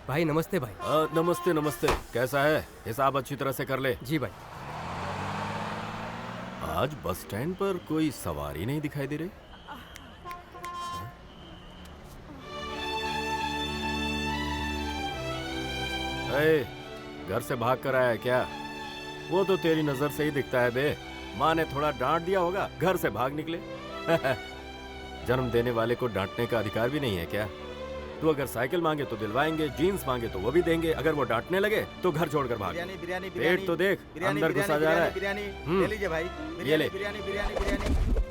भाई नमस्ते भाई। नमस्ते नमस्ते। कैसा है? हिसाब अच्छी तरह से कर ले। जी भाई। आज बस स्टैंड पर कोई सवारी नहीं दिखाई दे रही। घर से भाग कर आया है क्या? वो तो तेरी नजर से ही दिखता है बे। माँ ने थोड़ा डांट दिया होगा, घर से भाग निकले। जन्म देने वाले को डांटने का अधिकार भी नहीं है क्या? तू अगर साइकिल मांगे तो दिलवाएंगे, जीन्स मांगे तो वो भी देंगे, अगर वो डांटने लगे तो घर छोड़कर भाग। बिरयानी बिरयानी पेट तो देख, अंदर घुसा जा रहा है। बिरयानी ले लीजिए भाई। ये ले। बिरयानी बिरयानी बिरयानी।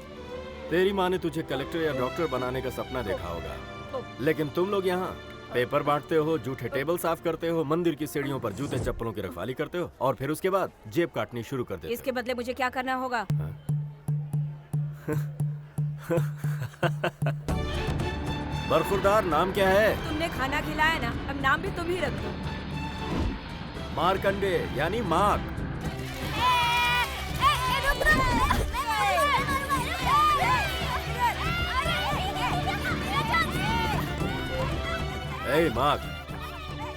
तेरी माँ ने तुझे कलेक्टर या डॉक्टर बनाने का सपना देखा होगा, लेकिन तुम लोग यहाँ पेपर बांटते हो, जूठे टेबल साफ करते हो, मंदिर की सीढ़ियों पर जूते चप्पलों की रखवाली करते हो और फिर उसके बाद जेब काटनी शुरू कर देते हो। इसके बदले मुझे क्या करना होगा? बरखुरदार नाम क्या है? तुमने खाना खिलाया ना, अब नाम भी तुम ही रख दो। मार्कंडे यानी मार्क। ए मार्क,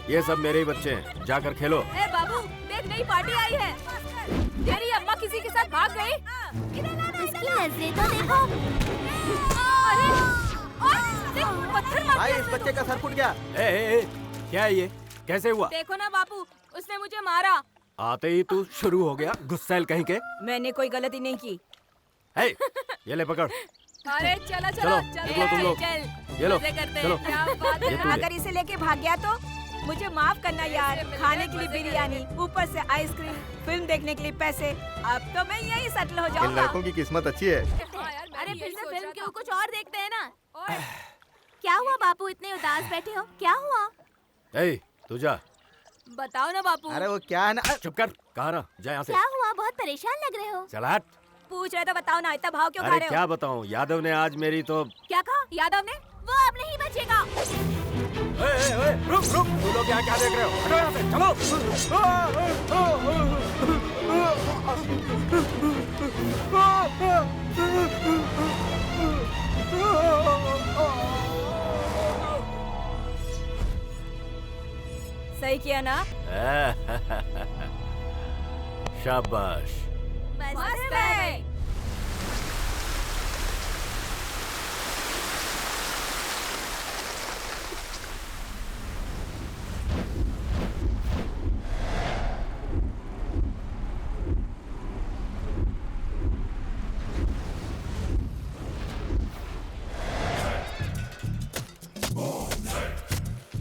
ये सब मेरे ही बच्चे हैं, जाकर खेलो। ए बाबू, देख नई पार्टी आई है। तेरी अम्मा किसी के साथ भाग गई। इसकी नजरें तो देखो। अरे, देख, पत्थर मार भाई दिया इस इसने बच्चे का सर फूट गया। क्या है ये? कैसे हुआ? देखो ना बापू, उसने मुझे मारा। आते ही तू शुरू हो गया, गुस्सैल कहीं के। मैंने कोई गलती नहीं की। हे, ये ले पकड़। अरे चलो चलो, निकलो तुम लोग। ये लो, मजे करते चलो। हैं। क्या बात ये है। तू ले। अगर इसे लेके भाग गया तो मुझे माफ करना यार। खाने के लिए बिरयानी, ऊपर से आइसक्रीम, फिल्म देखने के लिए पैसे। अब तो मैं यही सेटल हो इन जाऊंगा। लड़कों की किस्मत अच्छी है। अरे फिर से फिल्म के कुछ और देखते हैं ना। क्या हुआ बापू, इतने उदास बैठे हो? क्या हुआ? ए, तू जा। बताओ ना बापू। अरे वो क्या है ना। चुप कर, कहाँ रहा? जा यहाँ से। क्या हुआ? बहुत परेशान लग रहे हो। चल हट। पूछ रहे तो बताओ ना, इतना भाव क्यों खा अरे रहे हो? क्या बताऊँ, यादव ने आज मेरी तो। क्या कहा यादव ने? वो अब नहीं बचेगा। रुक रुक, तू लोग यहाँ क्या देख रहे हो? हटो यहाँ से, सही किया ना? शाबाश। मस्त है।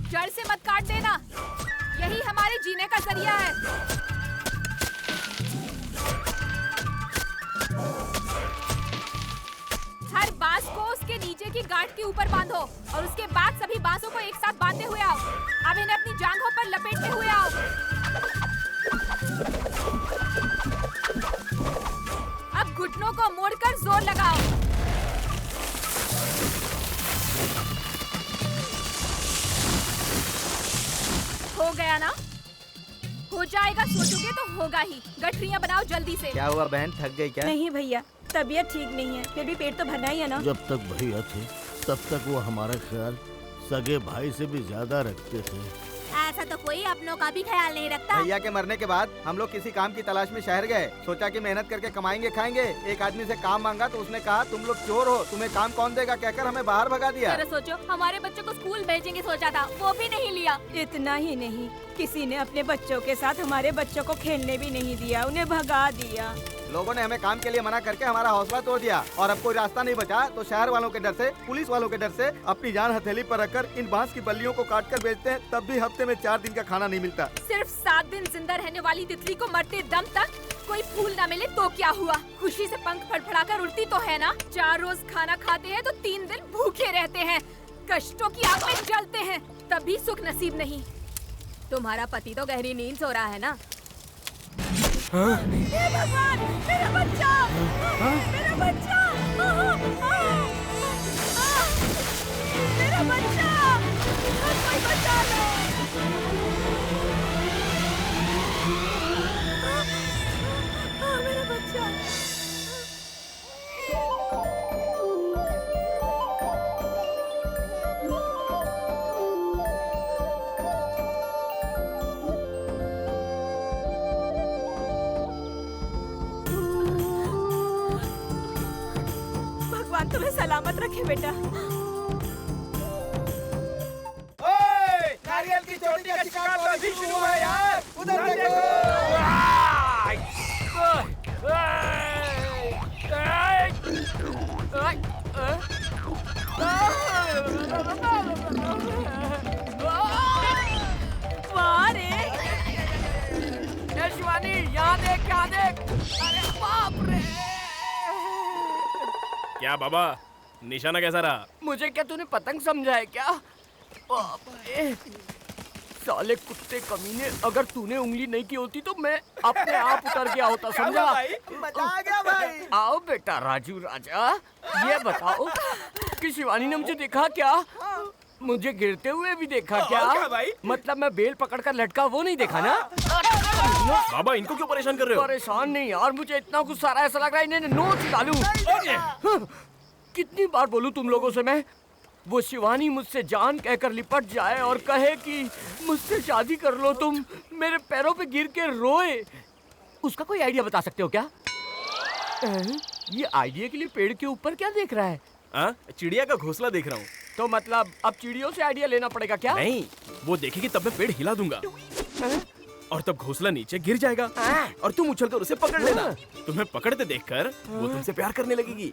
जड़ से मत काट देना, यही हमारे जीने का जरिया है। हर बांस को उसके नीचे की गांठ के ऊपर बांधो और उसके बाद सभी बांसों को एक साथ बांधते हुए आओ। अब इन्हें अपनी जांघों पर लपेटते हुए आओ। अब घुटनों को मोड़कर जोर लगाओ। हो गया ना? हो जाएगा, सोचोगे तो होगा ही। गठरियाँ बनाओ जल्दी से। क्या हुआ बहन, थक गई क्या? नहीं भैया, तबीयत ठीक नहीं है, फिर भी पेट तो भरना ही है ना। जब तक भैया थे तब तक वो हमारा ख्याल सगे भाई से भी ज्यादा रखते थे। ऐसा तो कोई अपनों का भी ख्याल नहीं रखता। भैया के मरने के बाद हम लोग किसी काम की तलाश में शहर गए। सोचा कि मेहनत करके कमाएंगे खाएंगे। एक आदमी से काम मांगा तो उसने कहा तुम लोग चोर हो, तुम्हें काम कौन देगा कहकर हमें बाहर भगा दिया। जरा सोचो, हमारे बच्चों को स्कूल भेजेंगे सोचा था, वो भी नहीं लिया। इतना ही नहीं, किसी ने अपने बच्चों के साथ हमारे बच्चों को खेलने भी नहीं दिया, उन्हें भगा दिया। लोगों ने हमें काम के लिए मना करके हमारा हौसला तोड़ दिया और अब कोई रास्ता नहीं बचा तो शहर वालों के डर से, पुलिस वालों के डर से अपनी जान हथेली पर रखकर इन बांस की बल्लियों को काट कर बेचते हैं। तब भी हफ्ते में 4 दिन का खाना नहीं मिलता। सिर्फ 7 दिन जिंदा रहने वाली तितली को मरते दम तक कोई फूल न मिले तो क्या हुआ? खुशी से पंख फड़फड़ाकर उड़ती तो है ना। 4 रोज खाना खाते हैं तो 3 दिन भूखे रहते हैं, कष्टों की आग में जलते हैं, तभी सुख नसीब नहीं। तुम्हारा पति तो गहरी नींद सो रहा है ना? हे भगवान, मेरा बच्चा! मेरा बच्चा! मेरा बच्चा! कोई बचा लो! मेरा बच्चा! भगवान तुम्हें सलामत रखे बेटा। नारियल की चोटी का शिकार तो अभी शुरू हुआ है यार, उधर देखो। वाह रे, शिवानी यहाँ देख, यहाँ देख। अरे बाप रे। क्या बाबा, निशाना कैसा रहा? मुझे क्या तूने पतंग समझा है क्या? बाप रे। साले कुत्ते कमीने, अगर तूने उंगली नहीं की होती तो मैं अपने आप उतर गया होता, समझा? मजा आ गया भाई। आओ बेटा राजू राजा, ये बताओ कि शिवानी ने मुझे देखा क्या? मुझे गिरते हुए भी देखा क्या भाई? मतलब मैं बेल पकड़कर लटका वो नहीं देखा ना? बाबा इनको क्यों परेशान कर रहे हो? परेशान नहीं यार, मुझे इतना गुस्सा आ रहा है, ऐसा लग रहा है इन्हें नोच डालूं। कितनी बार बोलूं तुम लोगों से मैं? वो शिवानी मुझसे जान कहकर लिपट जाए और कहे कि मुझसे शादी कर लो तुम, मेरे पैरों पे गिर के रोए। उसका कोई आइडिया बता सकते हो क्या? ये आइडिया के लिए पेड़ के ऊपर क्या देख रहा है? चिड़िया का घोंसला देख रहा हूँ। तो मतलब अब चिड़ियों से आइडिया लेना पड़ेगा क्या? नहीं, वो देखेगी तब मैं पेड़ हिला दूंगा और तब घोंसला नीचे गिर जाएगा और तुम उछलकर उसे पकड़ लेना। तुम्हें पकड़ते देखकर वो तुमसे प्यार करने लगेगी।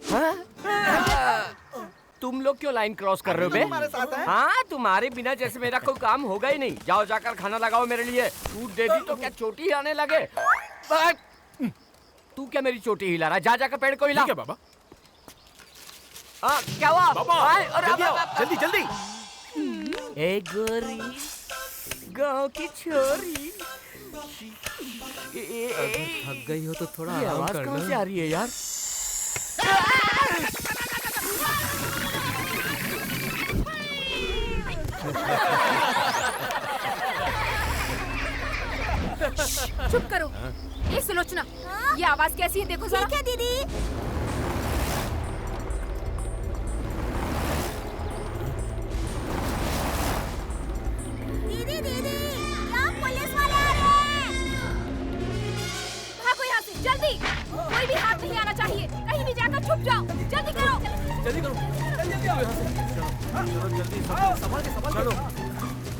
तुम लोग क्यों लाइन क्रॉस कर रहे हो बे? हमारे साथ हैं। हाँ, तुम्हारे बिना जैसे मेरा कोई काम होगा ही नहीं। जाओ जाकर खाना लगाओ मेरे लिए। छूट दे दी तो क्या चोटी आने लगे? तू क्या मेरी चोटी हिला रहा है? जा जाकर पेड़ को हिला। ठीक है बाबा। हाँ, क्या हुआ? बाबा जल्दी आओ, जल्दी जल्दी। ए गोरी, गाँव की छोरी, थक गई हो तो थोड़ा ये आवाज कहाँ से आ रही है यार? चुप करो। ये सुलोचना, ये आवाज कैसी है देखो जरा। ठीक है दीदी। दीदी दीदी, यहाँ पुलिस वाले आ रहे हैं। भागो यहाँ से जल्दी, कोई भी हाथ नहीं आना चाहिए। कहीं भी जाकर छुप जाओ, जल्दी करो। जल्दी करो, जल्दी आओ यहाँ से। चलो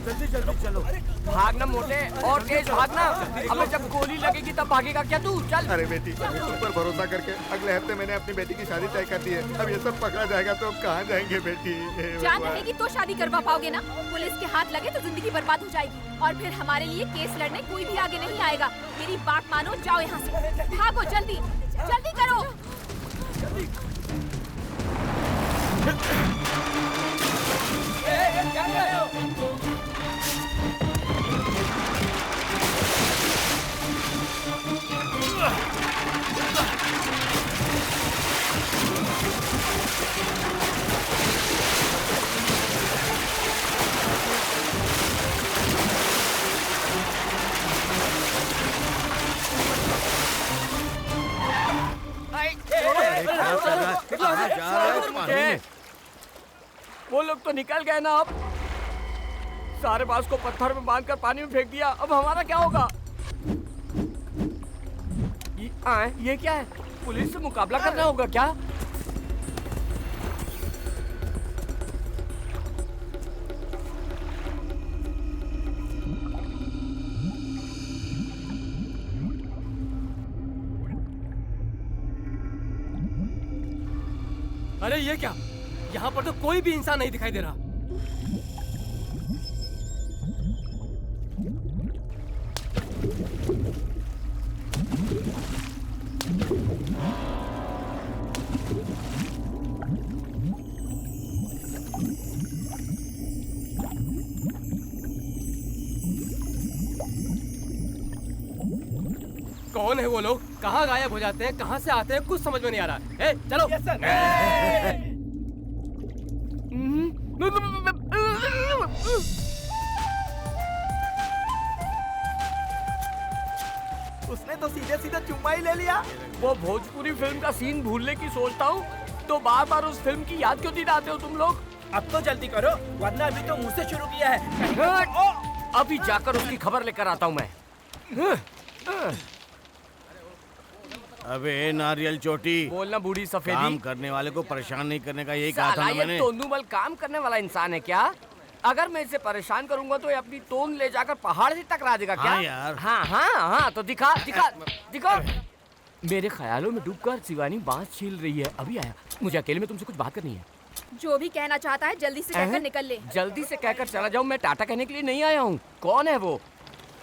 जल्दी जल्दी चलो। भागना मोटे, और तेज भागना। हमें जब गोली लगेगी तब भागेगा क्या तू? चल। अरे बेटी, तुम पर भरोसा करके अगले हफ्ते मैंने अपनी बेटी की शादी तय कर दी है। अब ये सब पकड़ा जाएगा तो कहाँ जाएंगे बेटी? जान रहेगी तो शादी करवा पाओगे ना? पुलिस के हाथ लगे तो जिंदगी बर्बाद हो जाएगी और फिर हमारे लिए केस लड़ने कोई भी आगे नहीं आएगा। मेरी बात मानो, जाओ यहाँ से। भागो जल्दी, जल्दी करो। वो लोग तो निकल गए ना। अब सारे बांस को पत्थर में बांधकर पानी में फेंक दिया। अब हमारा क्या होगा? ये क्या है? पुलिस से मुकाबला करना होगा क्या? अरे ये क्या? यहाँ पर तो कोई भी इंसान नहीं दिखाई दे रहा। कौन है वो लोग? कहाँ गायब हो जाते हैं, कहाँ से आते हैं, कुछ समझ में नहीं आ रहा। ए, चलो। उसने तो सीधे सीधे चुम्मा ही ले लिया। वो भोजपुरी फिल्म का सीन भूलने की सोचता हूँ तो बार बार उस फिल्म की याद क्यों दिलाते हो तुम लोग? अब तो जल्दी करो, वरना अभी तो मुझसे शुरू किया है। अभी जाकर उसकी खबर लेकर आता हूँ मैं। अबे नारियल चोटी, बोलना बूढ़ी काम सफेदी। करने वाले को परेशान नहीं करने का यही कहा था साला ना ये मैंने। तोंदूमल काम करने वाला इंसान है क्या? अगर मैं इसे परेशान करूंगा तो ये अपनी तोंद ले जाकर पहाड़ से टकरा देगा क्या? हाँ यार। हाँ तो दिखा दिखा दिखा। मेरे ख्यालों में डूबकर शिवानी बांस छील रही है। अभी आया। मुझे अकेले में तुमसे कुछ बात करनी है। जो भी कहना चाहता है जल्दी से कहकर निकल ले। जल्दी से कहकर चला जाऊं। मैं टाटा कहने के लिए नहीं आया हूँ। कौन है वो?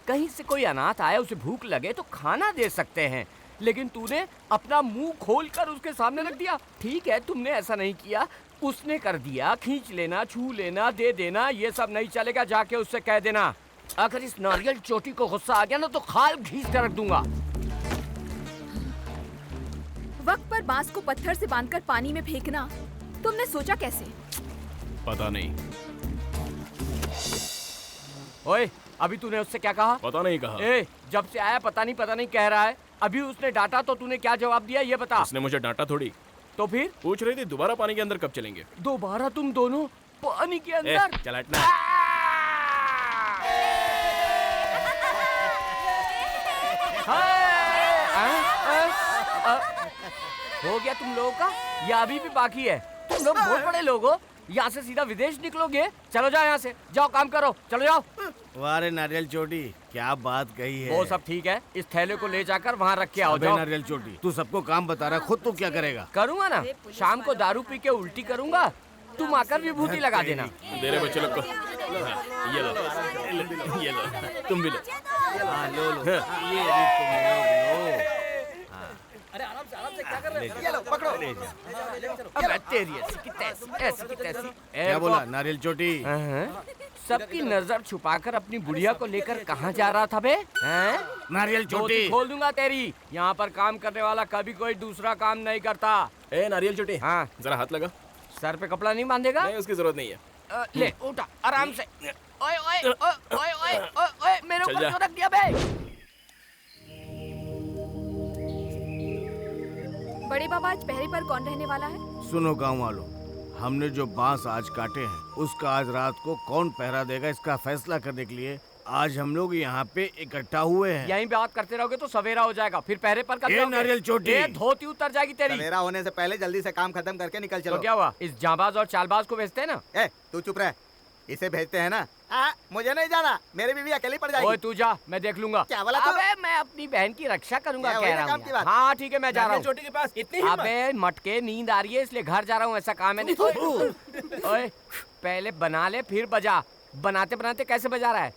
कहीं से कोई अनाथ आया, उसे भूख लगे तो खाना दे सकते हैं, लेकिन तूने अपना मुंह खोलकर उसके सामने रख दिया। ठीक है, तुमने ऐसा नहीं किया, उसने कर दिया। खींच लेना, छू लेना, दे देना, ये सब नहीं चलेगा। जाके उससे कह देना अगर इस नारियल चोटी को गुस्सा आ गया ना तो खाल घींच कर रख दूंगा। वक्त पर बांस को पत्थर से बांधकर पानी में फेंकना तुमने सोचा कैसे? पता नहीं। ओए, अभी तूने उससे क्या कहा? पता नहीं कहा। ए, जब से आया पता नहीं कह रहा है। अभी उसने डांटा तो तूने क्या जवाब दिया ये बता। उसने मुझे डांटा थोड़ी। तो फिर पूछ रही थी दोबारा पानी के अंदर कब चलेंगे। दोबारा तुम दोनों पानी के अंदर? चल हटना। हो गया तुम लोगों का या अभी भी बाकी है? तुम लोग बहुत बड़े लोग हो। यहाँ से सीधा विदेश निकलोगे? चलो जाओ यहाँ से, जाओ काम करो, चलो जाओ। वारे नारियल चोटी, क्या बात कही है। वो सब ठीक है, इस थैले को ले जाकर वहाँ रख के आओ। अबे जाओ। नारियल चोटी, तू सबको काम बता रहा है, खुद तू क्या करेगा? करूँगा ना, शाम को दारू पी के उल्टी करूँगा, तुम आकर विभूति लगा देना। दे रहे बच्चे लोग को। हाँ, ये लो, ये लो, तुम भी लो। हाँ, लो लो, ये भी तुम लोग लो। अरे आराम से क्या कर रहे हो? ये लो पकड़ो। ले जा। अबे तेरी ऐसी की तैसी। क्या बोला नारियल चोटी? सबकी नजर छुपाकर अपनी बुढ़िया को लेकर कहाँ जा रहा था बे? नारियल चोटी, धोती खोल दूंगा तेरी। यहाँ पर काम करने वाला कभी कोई दूसरा काम नहीं करता। ए नारियल चोटी, हाँ, जरा हाथ लगा। सर पे कपड़ा नहीं बांधेगा? नहीं, उसकी जरूरत नहीं है। ले उठा आराम से। ओए ओए ओए ओए ओए ओए मेरे चल ऊपर जा। क्यों रख दिया बे? बड़े बाबा, आज पहरे पर कौन रहने वाला है? सुनो गाँव वालों, हमने जो बांस आज काटे हैं उसका आज रात को कौन पहरा देगा इसका फैसला करने के लिए आज हम लोग यहाँ पे इकट्ठा हुए हैं। यहीं बात करते रहोगे तो सवेरा हो जाएगा, फिर पहरे पर कब ये जाओगे? नारियल चोटी। ये धोती उतर जाएगी तेरी। सवेरा होने से पहले जल्दी से काम खत्म करके निकल तो चलो। क्या हुआ? इस जांबाज और चालबाज को भेजते हैं ना? ए, तू चुप रह। इसे भेजते हैं ना? मुझे नहीं जाना, मेरी बीवी अकेली पड़ जाएगी। ओए तू जा, मैं देख लूंगा। क्या बोला तू? अबे मैं अपनी बहन की रक्षा करूंगा क्या कह वही रहा काम की हूँ। बात? हाँ ठीक है, मैं जा रहा हूँ। चोटी के पास इतनी अबे मटके, नींद आ रही है इसलिए घर जा रहा हूँ, ऐसा काम है नहीं। ओए पहले बना ले फिर बजा। बनाते बनाते कैसे बजा रहा है?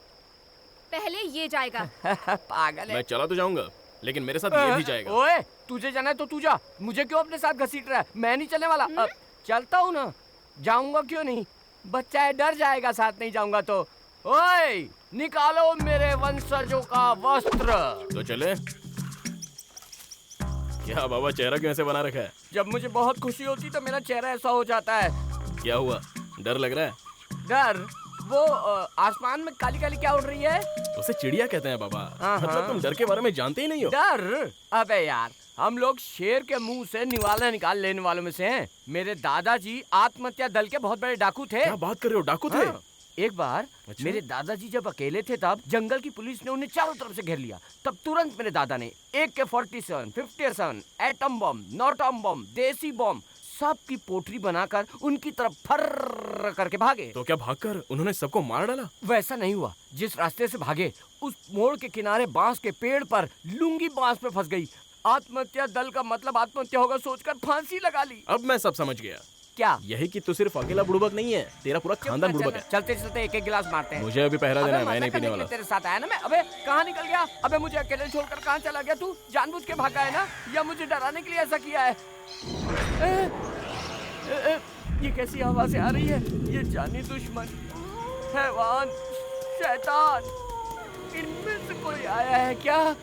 पहले ये जाएगा। पागल है। मैं चला तो जाऊंगा, लेकिन मेरे साथ ये भी जाएगा। ओए तुझे जाना है तो तू जा, मुझे क्यों अपने साथ घसीट रहा है? मैं नहीं चलने वाला। चलता हूँ ना, जाऊंगा क्यों नहीं? बच्चा है, डर जाएगा साथ नहीं जाऊंगा तो। ओए निकालो मेरे वंशजों का वस्त्र। तो चले। क्या बाबा, चेहरा क्यों ऐसे बना रखा है? जब मुझे बहुत खुशी होती तो मेरा चेहरा ऐसा हो जाता है। क्या हुआ, डर लग रहा है? डर? वो आसमान में काली काली क्या उड़ रही है? उसे चिड़िया कहते हैं बाबा। हाँ, मतलब हाँ। तुम डर के बारे में जानते ही नहीं हो। डर? अबे यार, हम लोग शेर के मुंह से निवाला निकाल लेने वालों में से हैं। मेरे दादाजी आत्महत्या दल के बहुत बड़े डाकू थे। क्या बात कर रहे हो, डाकू थे? हाँ। एक बार अच्छा? मेरे दादाजी जब अकेले थे तब जंगल की पुलिस ने उन्हें चारों तरफ से घेर लिया। तब तुरंत मेरे दादा ने AK-47, 57, एटम बम, नॉटम बम, देसी बम सब की पोटरी बनाकर उनकी तरफ फर्र करके भागे। तो क्या भागकर उन्होंने सबको मार डाला? वैसा नहीं हुआ। जिस रास्ते से भागे उस मोड़ के किनारे बांस के पेड़ पर लुंगी बांस पे फंस गई। आत्महत्या दल का मतलब आत्महत्या होगा सोचकर फांसी लगा ली। अब मैं सब समझ गया। क्या? यही कि तू सिर्फ अकेला बुड़बक नहीं है, तेरा पूरा खानदान बुड़बक है। चलते चलते एक एक गिलास मारते हैं। मुझे अभी पहरा देना है, अबे मैं मजा नहीं पीने करने के वाला। लिए तेरे साथ आया ना मैं। अबे कहाँ निकल गया? अबे मुझे अकेले छोड़कर कहाँ चला गया तू? जानबूझ के भागा है ना, या मुझे डराने के लिए ऐसा किया है? ये कैसी आवाजें आ रही है? ये जानी दुश्मन, हैवान, शैतान, इनमें से कोई आया है क्या?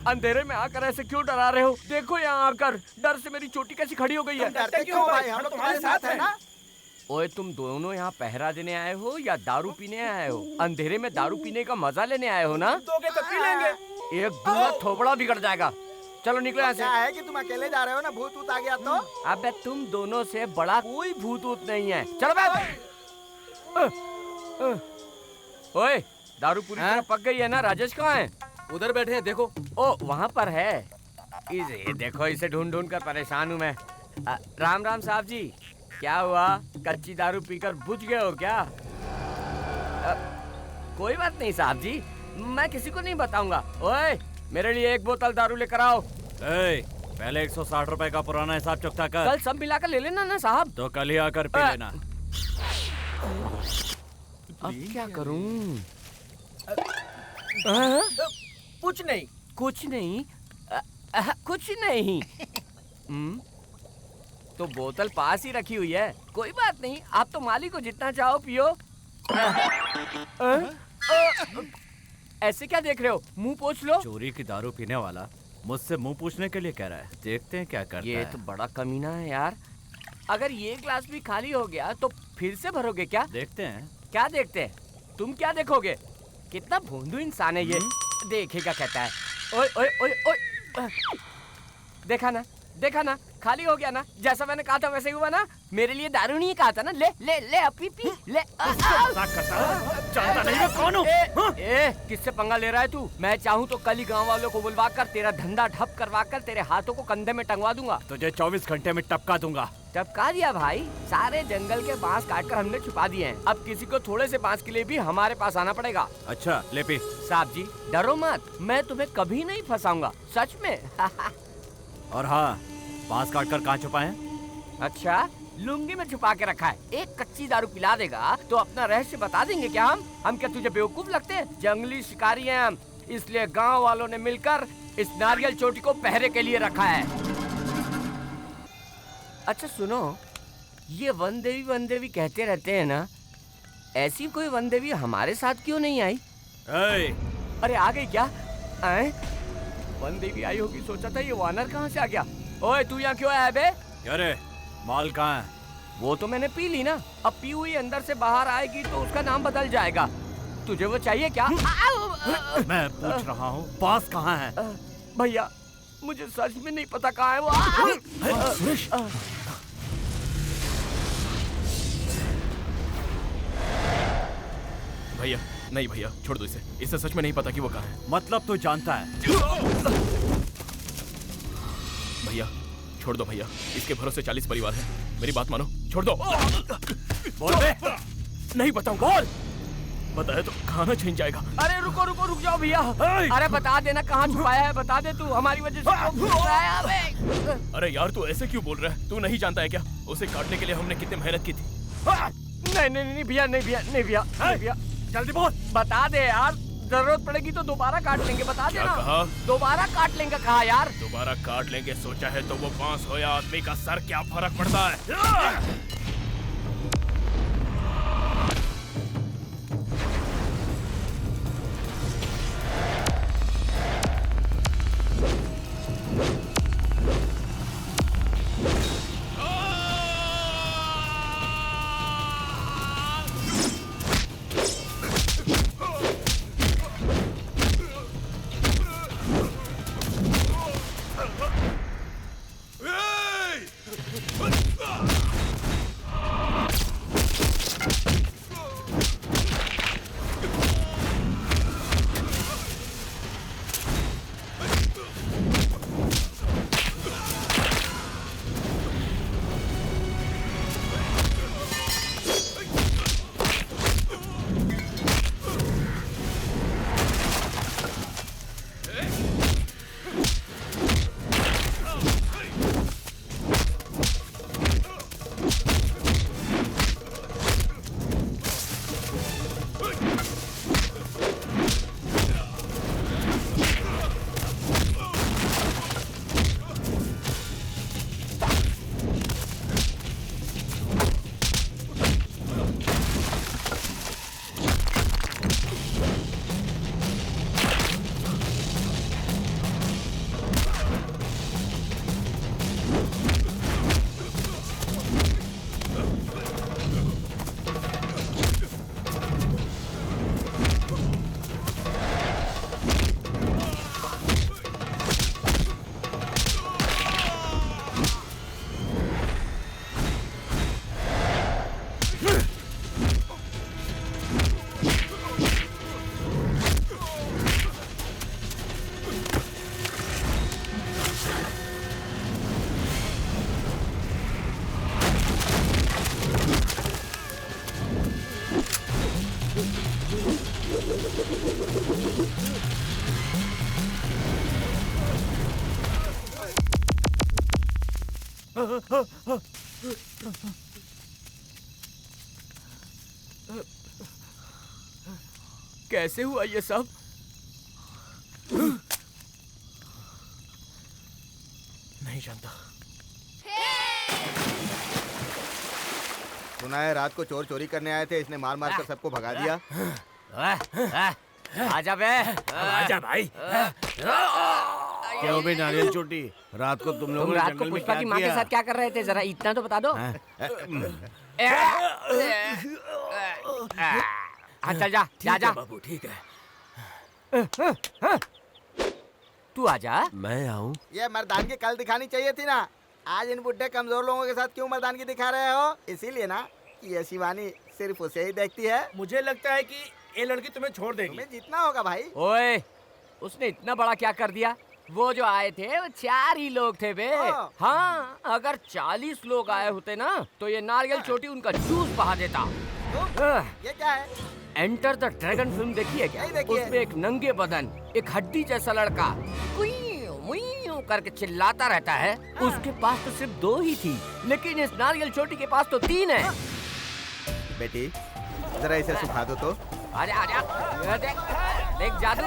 अंधेरे में आकर ऐसे क्यों डरा रहे हो? देखो यहाँ आकर डर से मेरी चोटी कैसी खड़ी हो गई है। डरते क्यों भाई? हम लोग तुम्हारे साथ है ना। ओए तुम दोनों यहाँ पहरा देने आए हो या दारू पीने आए हो? अंधेरे में दारू पीने का मजा लेने आए हो ना? दोगे तो पी लेंगे। एक दूंगा थोबड़ा बिगड़ जाएगा। चलो निकलो यहाँ क्या से। है कि तुम अकेले जा रहे हो ना, भूत वूत आ गया तो? अबे तुम दोनों से बड़ा कोई भूत वूत नहीं है। चलो बैठ। ओए दारू पूरी तरह पक गई है ना? राजेश कहाँ है? उधर बैठे हैं, देखो। ओ वहाँ पर है। इसे देखो, इसे ढूंढ ढूंढ कर परेशान हूँ मैं। राम राम साहब जी। क्या हुआ, कच्ची दारू पीकर बुझ गए हो क्या? कोई बात नहीं साहब जी, मैं किसी को नहीं बताऊंगा। ओए, मेरे लिए एक बोतल दारू लेकर आओ। पहले 160 रुपए का पुराना हिसाब चुकता कर। कल सब मिलाकर ले लेना ना साहब। तो कल ही आकर पी लेना। अब क्या करूं? कुछ नहीं। कुछ नहीं, कुछ नहीं। तो बोतल पास ही रखी हुई है। कोई बात नहीं, आप तो मालिक को जितना चाहो पियो। ऐसे क्या देख रहे हो, मुंह पोंछ लो। चोरी की दारू पीने वाला मुझसे मुंह पूछने के लिए कह रहा है। देखते हैं क्या करता ये है। तो बड़ा कमीना है यार। अगर ये ग्लास भी खाली हो गया तो फिर से भरोगे क्या? देखते हैं। क्या देखते हैं? तुम क्या देखोगे? कितना भोंदू इंसान है ये। देखेगा कहता है। ओए ओए ओए ओए, देखा ना, देखा ना, खाली हो गया ना। जैसा मैंने कहा था वैसे ही हुआ ना। मेरे लिए दारू नहीं कहा था ना। ले ले ले अपी पी ले। जानता नहीं मैं कौन हूँ? किससे पंगा ले रहा है तू? मैं चाहूँ तो कल ही गाँव वालों को बुलवा कर तेरा धंधा ठप करवा कर तेरे हाथों को कंधे में टंगवा दूंगा। तुझे 24 घंटे में टपका दूंगा। टपका दिया भाई? सारे जंगल के बांस काट कर हमने छुपा दिए हैं। अब किसी को थोड़े से बांस के लिए भी हमारे पास आना पड़ेगा। अच्छा ले पी। साहब जी डरो मत, मैं तुम्हें कभी नहीं फंसाऊंगा, सच में। और हाँ, बांस काट कर कहाँ छुपाए? अच्छा, लुंगी में छुपा के रखा है। एक कच्ची दारू पिला देगा तो अपना रहस्य बता देंगे क्या हम क्या तुझे बेवकूफ लगते हैं? जंगली शिकारी हैं हम, इसलिए गांव वालों ने मिलकर इस नारियल चोटी को पहरे के लिए रखा है। अच्छा सुनो, ये वन देवी कहते रहते हैं ना, ऐसी कोई वन देवी हमारे साथ क्यों नहीं आई? अरे आ गई क्या? आए? वन देवी आई होगी, सोचा था ये वानर कहाँ से आ गया। ओए तू यहाँ क्यों आया बे? अरे माल कहाँ है? वो तो मैंने पी ली ना। अब पी हुई अंदर से बाहर आएगी तो उसका नाम बदल जाएगा। तुझे वो चाहिए क्या? मैं पूछ रहा हूँ, बांस कहाँ है? भैया मुझे सच में नहीं पता कहाँ है वो। सुरेश, भैया नहीं भैया, छोड़ दो इसे। इसे सच में नहीं पता कि वो कहाँ है। मतलब तू जानता है? भैया छोड़ दो भैया, इसके भरोसे 40 परिवार हैं। मेरी बात मानो, छोड़ दो। बोल बे। नहीं बताऊं। बोल। बताया तो खाना छीन जाएगा। अरे रुको रुको रुक जाओ भैया। अरे बता देना कहाँ छुपाया है, बता दे तू, हमारी वजह से तो भूल रहा है अबे। अरे यार तू ऐसे क्यों बोल रहा है? तू नहीं जानता है क्या उसे काटने के लिए हमने कितनी मेहनत की थी? नहीं नहीं नहीं भैया, नहीं भैया, नहीं भैया, नहीं भैया। जल्दी बोल। बता दे यार, जरूरत पड़ेगी तो दोबारा काट लेंगे। बता क्या देना। कहा? दोबारा काट लेंगे कहा यार। दोबारा काट लेंगे सोचा है तो वो बांस हो या आदमी का सर, क्या फर्क पड़ता है? कैसे हुआ ये सब? नहीं जानता। सुना है रात को चोर चोरी करने आए थे, इसने मार मार कर सबको भगा दिया। आजा बे। आजा भाई। क्यों बे नारियल चोटी, रात को तुम लोग तुम रात को पुष्पा की माँ के साथ क्या कर रहे थे, जरा इतना तो बता दो। हाँ चल जा, जा जा बाबू, ठीक है। तू आजा। मैं आऊं? ये मर्दानगी कल दिखानी चाहिए थी ना। आज इन बुढ़े कमजोर लोगों के साथ क्यों मर्दानगी दिखा रहे हो? इसीलिए ना कि ये शिवानी सिर्फ उसे ही देखती है। मुझे लगता है कि ये लड़की तुम्हें छोड़ देगी। तुम्हें जितना होगा भाई। ओए, उसने इतना बड़ा क्या कर दिया? वो जो आए थे वो 4 ही लोग थे बे। हाँ, अगर 40 लोग आए होते ना तो ये नारियल चोटी उनका जूस बहा देता। ये क्या है? एंटर द ड्रैगन फिल्म देखी है क्या? नहीं देखी है। उसमें एक नंगे बदन, एक हड्डी जैसा लड़का कुइयों मुइयों करके चिल्लाता रहता है। उसके पास तो सिर्फ 2 ही थी, लेकिन इस नारियल चोटी के पास तो 3 है। बेटी जरा इसे सुखा दो तो। आजा आजा, ये देख देख जादू।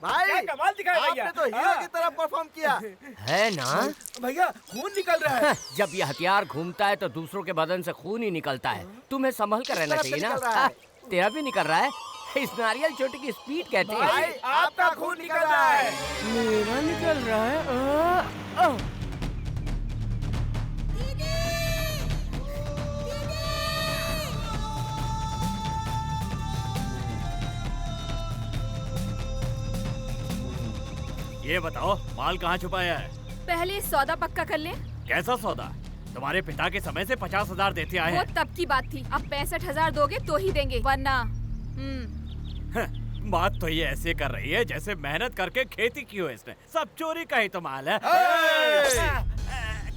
भाई क्या कमाल दिखाया भैया। आपने तो हीरो की तरह परफॉर्म किया। है ना? भैया खून निकल रहा है। जब ये हथियार घूमता है तो दूसरों के बदन से खून ही निकलता है। तुम्हें संभल कर रहना चाहिए ना। निकल रहा है। तेरा भी निकल रहा है। इस नारियल चोटी की स्पीड कहते हैं। भाई आपका खून निकल रहा है। मेरा निकल रहा है। ये बताओ माल कहाँ छुपाया है? पहले सौदा पक्का कर ले। कैसा सौदा? तुम्हारे पिता के समय से 50,000 देते आए वो हैं। तब की बात थी, अब 65,000 दोगे तो ही देंगे, वरना बात तो ये ऐसे कर रही है जैसे मेहनत करके खेती की हो इसने। सब चोरी का ही तो माल है।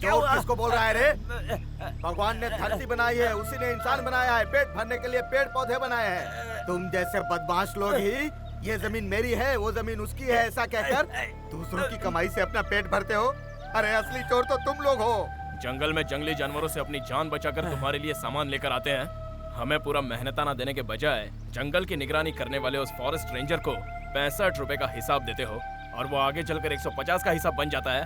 चोर किसको बोल रहा है रे? भगवान ने धरती बनाई है, उसी ने इंसान बनाया है, पेट भरने के लिए पेड़ पौधे बनाए हैं। तुम जैसे बदमाश लोग ही ये जमीन मेरी है, वो जमीन उसकी है ऐसा कहकर दूसरों की कमाई से अपना पेट भरते हो। अरे असली चोर तो तुम लोग हो। जंगल में जंगली जानवरों से अपनी जान बचाकर तुम्हारे लिए सामान लेकर आते हैं। हमें पूरा मेहनताना देने के बजाय जंगल की निगरानी करने वाले उस फॉरेस्ट रेंजर को 65 रुपए का हिसाब देते हो और वो आगे चलकर 150 का हिसाब बन जाता है।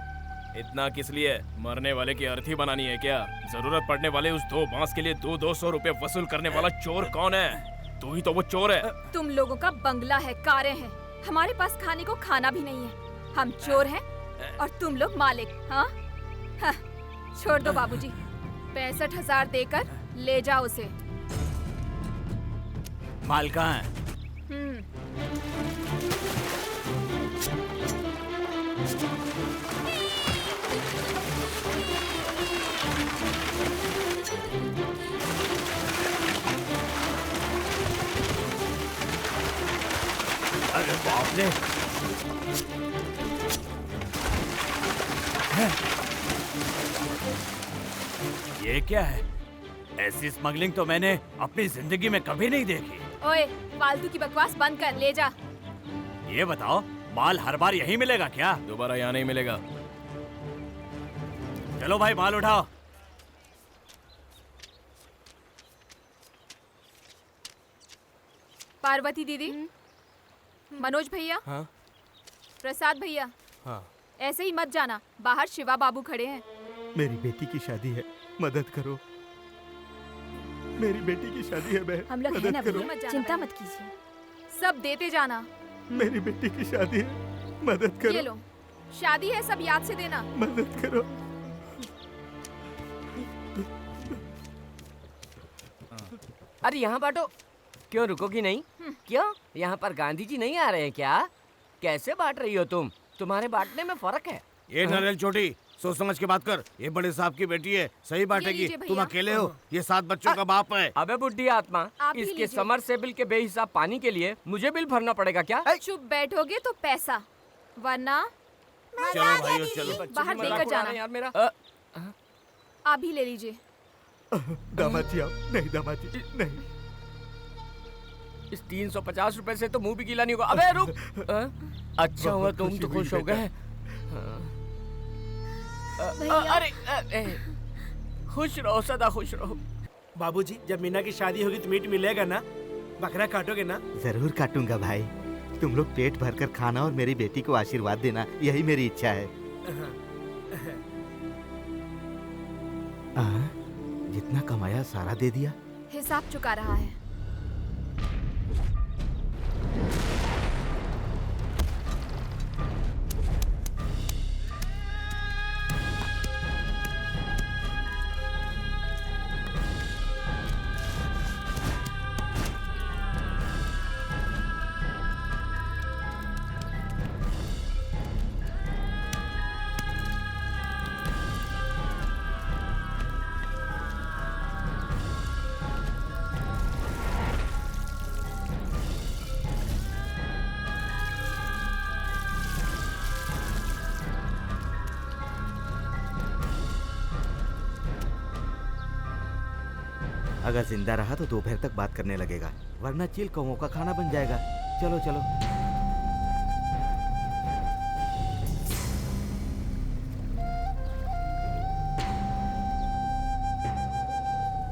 इतना किस लिए? मरने वाले की अर्थी बनानी है क्या? जरूरत पड़ने वाले उस 2 बांस के लिए 200 रुपए वसूल करने वाला चोर कौन है? तू ही तो वो चोर है। तुम लोगों का बंगला है, कारें हैं, हमारे पास खाने को खाना भी नहीं है। हम चोर हैं और तुम लोग मालिक। हाँ, छोड़ दो बाबूजी, 65,000 देकर ले जाओ उसे। माल कहाँ है? अरे बाप रे! ये क्या है? ऐसी स्मगलिंग तो मैंने अपनी जिंदगी में कभी नहीं देखी। ओए, फालतू की बकवास बंद कर, ले जा। ये बताओ माल हर बार यही मिलेगा क्या? दोबारा यहाँ नहीं मिलेगा। चलो भाई माल उठाओ। पार्वती दीदी, मनोज भैया, हाँ? प्रसाद भैया, हाँ। ऐसे ही मत जाना, बाहर शिवा बाबू खड़े हैं। मेरी बेटी की शादी है, मदद करो। मेरी बेटी की शादी है बहन, हम लोग हैं ना मदद करो। भैया, चिंता मत कीजिए, सब देते जाना। मेरी बेटी की शादी है, मदद ये करो, लो, शादी है, सब याद से देना। मदद करो। अरे यहाँ बांटो। क्यों रुकोगी नहीं? क्यों? यहाँ पर गांधी जी नहीं आ रहे हैं क्या? कैसे बांट रही हो तुम? तुम्हारे बांटने में फर्क है। ये नारियल चोटी, सोच समझ के बात कर। ये बड़े साहब की बेटी है, सही बांटेगी। लीजिए भैया। तुम अकेले हो, ये 7 बच्चों का बाप है। अबे बुढ़ी आत्मा, आप ही इसके लीजिए। समरसेबल के बेहिसाब पानी के लिए मुझे बिल भरना पड़ेगा क्या? चुप बैठोगे तो पैसा, वरना चलो भाइयों चलो। बाहर मजाक देकर उड़ा रहे जाना। हैं यार मेरा। आप भी ले लीजिए। दामाद जी आप नहीं, दामाद जी नहीं। इस 350 रुपए से तो मुंह भी गीला नहीं होगा। अबे रुक। अच्छा हुआ तुम तो खुश हो गए। अरे खुश रहो, सदा खुश रहो। बाबूजी, जब मीना की शादी होगी तो मीट मिलेगा ना? बकरा काटोगे ना? जरूर काटूंगा भाई। तुम लोग पेट भर कर खाना और मेरी बेटी को आशीर्वाद देना, यही मेरी इच्छा है। जितना कमाया सारा दे दिया। हिसाब चुका रहा है। अगर जिंदा रहा तो दोपहर तक बात करने लगेगा, वरना चिल कौवों का खाना बन जाएगा। चलो चलो।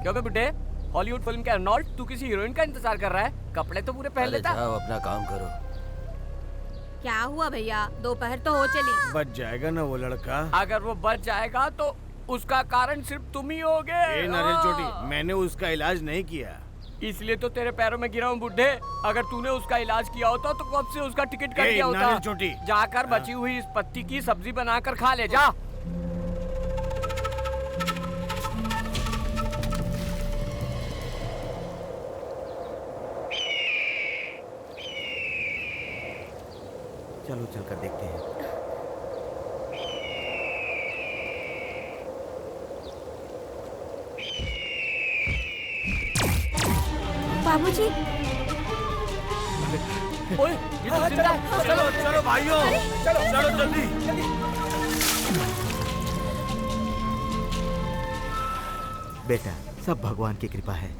क्यों बे बुड्ढे, हॉलीवुड फिल्म के अर्नोल्ड, तू किसी हीरोइन का इंतजार कर रहा है? कपड़े तो पूरे पहन लेता। जाओ अपना काम करो। क्या हुआ भैया, दोपहर तो हो चली। बच जाएगा ना वो लड़का? अगर वो बच जाएगा तो उसका कारण सिर्फ तुम ही होगे। ए नरेश चोटी, मैंने उसका इलाज नहीं किया। इसलिए तो तेरे पैरों में गिरा हूँ बुड्ढे। अगर तूने उसका इलाज किया होता तो कब से उसका टिकट कट गया होता। नरेश चोटी, जाकर बची हुई इस पत्ती की सब्जी बनाकर खा ले जा। चलो चलकर देखते हैं। बाबूजी, ओए, ये तो जिंदा है। चलो चलो भाइयों, चलो जल्दी। बेटा, सब भगवान की कृपा है।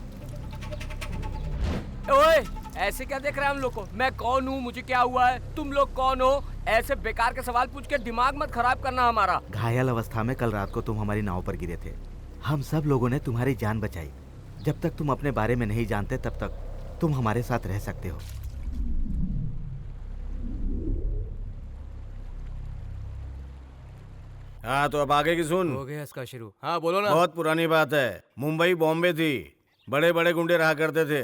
ओए, ऐसे क्या देख रहे हैं हम लोग को? मैं कौन हूँ, मुझे क्या हुआ है, तुम लोग कौन हो? ऐसे बेकार के सवाल पूछ के दिमाग मत खराब करना हमारा। घायल अवस्था में कल रात को तुम हमारी नाव पर गिरे थे। हम सब लोगों ने तुम्हारी जान बचाई। जब तक तुम अपने बारे में नहीं जानते तब तक तुम हमारे साथ रह सकते हो। हाँ तो अब आगे की सुन। हो गया इसका शुरू। हाँ बोलो ना। बहुत पुरानी बात है। मुंबई बॉम्बे थी, बड़े बड़े गुंडे रहा करते थे।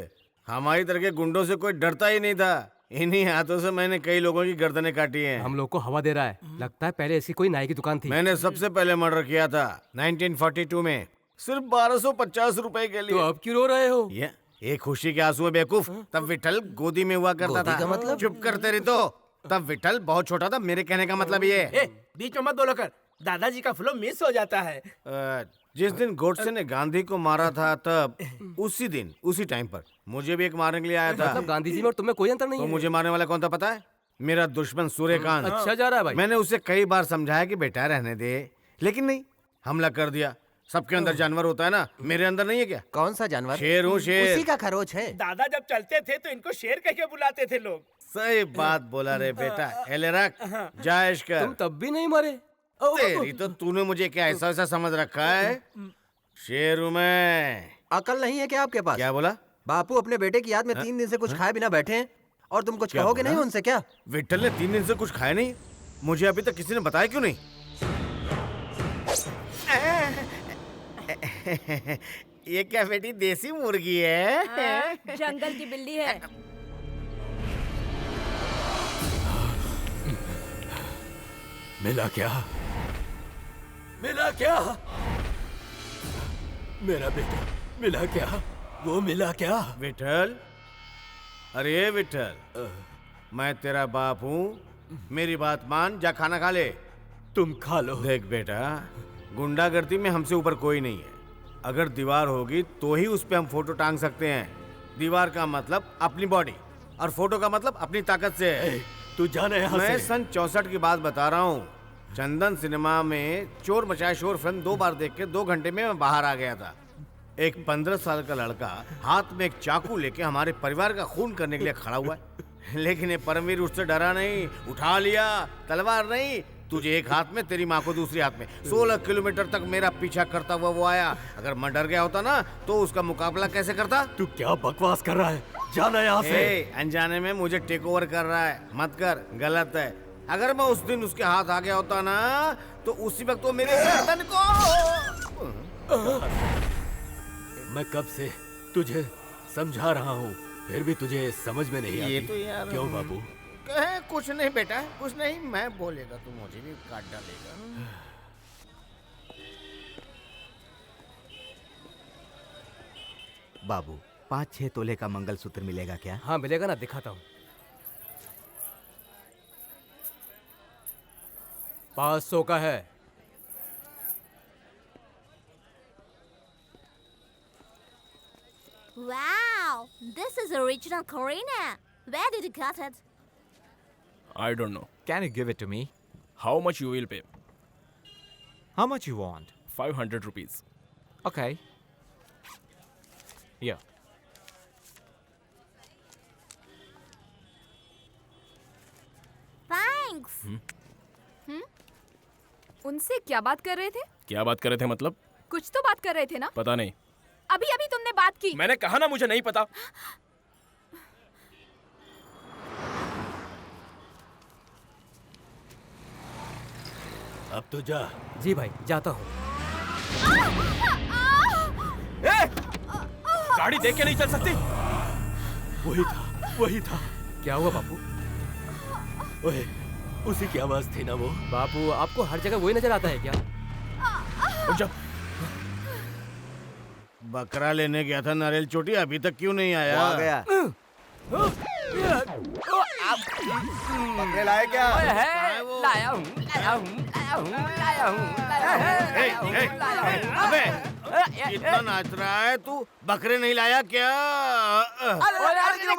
हमारी तरह के गुंडों से कोई डरता ही नहीं था। इन्हीं हाथों से मैंने कई लोगों की गर्दनें काटी हैं। हम लोग को हवा दे रहा है। लगता है पहले ऐसी कोई नाई की दुकान थी। मैंने सबसे पहले मर्डर किया था 1942 में, सिर्फ 1250 रुपए के लिए। तो अब क्यों रो रहे हो? ये एक खुशी के आंसू है बेवकूफ। तब विठल गोदी में हुआ करता था। मतलब? चुप करते रही तो। तब विठल बहुत छोटा था। मेरे कहने का मतलब ये ए, बीच में मत बोलो कर, दादाजी का फ्लो मिस हो जाता है। जिस दिन गोडसे ने गांधी को मारा था, तब उसी दिन उसी टाइम पर मुझे भी एक मारने के लिए आया था। मतलब गांधी जी में और तुम्हें कोई अंतर नहीं तो है? मुझे मारने वाला कौन था पता है? मेरा दुश्मन सूर्यकांत। अच्छा जा रहा है भाई। मैंने उसे कई बार समझाया कि बेटा रहने दे, लेकिन नहीं, हमला कर दिया। सबके अंदर जानवर होता है ना, मेरे अंदर नहीं है क्या? कौन सा जानवर? शेर हूँ, शेर। उसी का खरोच है। दादा जब चलते थे तो इनको शेर कह के बुलाते थे लोग। सही बात बोला रे बेटा। एले रख, जायश कर। तुम तब भी नहीं मरे। तेरी तो तूने मुझे क्या ऐसा ऐसा समझ रखा है? शेर हूँ मैं। अकल नहीं है क्या आपके पास? क्या बोला? बापू अपने बेटे की याद में 3 दिन से कुछ खाए बिना बैठे हैं और तुम कुछ क्या कहोगे बोला? नहीं उनसे क्या? विठल ने 3 दिन से कुछ खाया नहीं? मुझे अभी तक किसी ने बताया क्यों नहीं? ये क्या बेटी देसी मुर्गी है? जंगल की बिल्ली है। मिला क्या? मिला क्या? मेरा बेटा मिला क्या? वो मिला क्या? विठल, अरे विठल, मैं तेरा बाप हूँ, मेरी बात मान, जा खाना खा ले। तुम खा लो। देख बेटा, गुंडागर्दी में हमसे ऊपर कोई नहीं है। अगर दीवार होगी तो ही उस पे हम फोटो टांग सकते हैं। दीवार का मतलब अपनी बॉडी और फोटो का मतलब अपनी ताकत से है। तू जाने यहाँ मैं से। सन 64 की बात बता रहा हूँ। चंदन सिनेमा में चोर मचाए शोर फिल्म 2 बार देख के 2 घंटे में मैं बाहर आ गया था। एक 15 साल का लड़का हाथ में एक चाकू लेके हमारे परिवार का खून करने के लिए खड़ा हुआ है, लेकिन ये परमवीर उससे डरा नहीं, उठा लिया। तलवार नहीं, तुझे एक हाथ में, तेरी माँ को दूसरी हाथ में। 16 किलोमीटर तक मेरा पीछा करता हुआ वो आया। अगर मैं डर गया होता ना तो उसका मुकाबला कैसे करता? तू क्या बकवास कर रहा है? जाना यहाँ से। अनजाने में मुझे टेक ओवर कर रहा है, मत कर, गलत है। अगर मैं उस दिन उसके हाथ आ गया होता ना तो उसी वक्त वो मेरे गर्दन को। मैं कब से तुझे समझा रहा हूँ, फिर भी तुझे समझ में नहीं आती। ये तो यार क्यों बाबू? कुछ नहीं बेटा, कुछ नहीं। मैं बोलेगा तो मुझे भी काट डालेगा। बाबू 5-6 तोले का मंगलसूत्र मिलेगा क्या? हाँ मिलेगा ना, दिखाता हूँ। 500 का है। Wow, this is original Karina. Where did you get it? I don't know. Can you give it to me? How much you will pay? How much you want? 500 rupees. Okay. Yeah. Thanks. उनसे क्या बात कर रहे थे? क्या बात कर रहे थे मतलब? कुछ तो बात कर रहे थे ना? पता नहीं। अभी अभी तुमने बात की। मैंने कहा ना मुझे नहीं पता। अब तो जा। जी भाई, जाता हूँ। गाड़ी देख के नहीं चल सकती? वही था। क्या हुआ बापू? ओए, उसी की आवाज थी ना वो? बापू, आपको हर जगह वही नजर आता है क्या? रुक जा। बकरा लेने गया था नारियल चोटी, अभी तक क्यों नहीं आया? आ गया। बकरे लाए क्या? अबे कितना नाच रहा है तू? बकरे नहीं लाया क्या?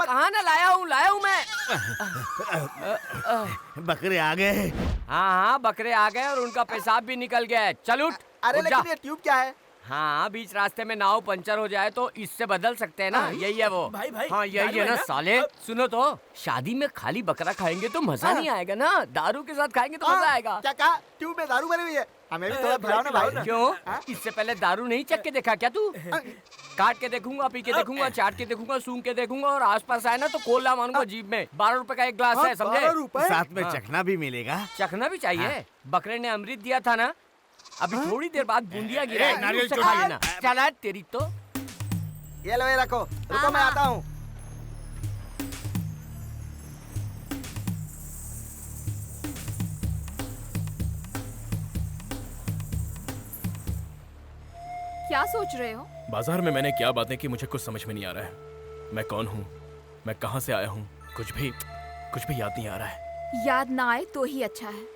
कहाँ ना लाया हूँ मैं। बकरे आ गए। हाँ, बकरे आ गए और उनका पेशाब भी निकल गया है। चल उठ। अरे उठ जा। लेकिन ये ट्यूब क्या है? हाँ, बीच रास्ते में नाव पंचर हो जाए तो इससे बदल सकते हैं ना। यही है वो। भाई, हाँ यही है ना साले। सुनो तो, शादी में खाली बकरा खाएंगे तो मजा नहीं आएगा ना, दारू के साथ खाएंगे तो मजा आएगा। क्या कहा? ट्यूब में दारू भरी हुई है? हमें भी थोड़ा पिलाओ ना भाई। क्यों? इससे पहले दारू नहीं चख के देखा क्या तू? काट के देखूंगा, पी के देखूंगा, चाट के देखूंगा, सूंघ के देखूंगा और आसपास आए ना तो कोला मारूंगा जीभ में। 12 रुपए का एक ग्लास है, समझे? 12 रुपए? साथ में चखना भी मिलेगा। चखना भी चाहिए। बकरे ने अमृत दिया था ना, अभी थोड़ी देर बाद बूंदिया गिरा है, नारियल उससे चोटी। खा लेना। चला तेरी तो। ये लो, ये रखो। रुको मैं आता हूँ। क्या सोच रहे हो? बाजार में मैंने क्या बातें की मुझे कुछ समझ में नहीं आ रहा है। मैं कौन हूँ, मैं कहाँ से आया हूँ, कुछ भी याद नहीं आ रहा है। याद ना आए तो ही अच्छा है।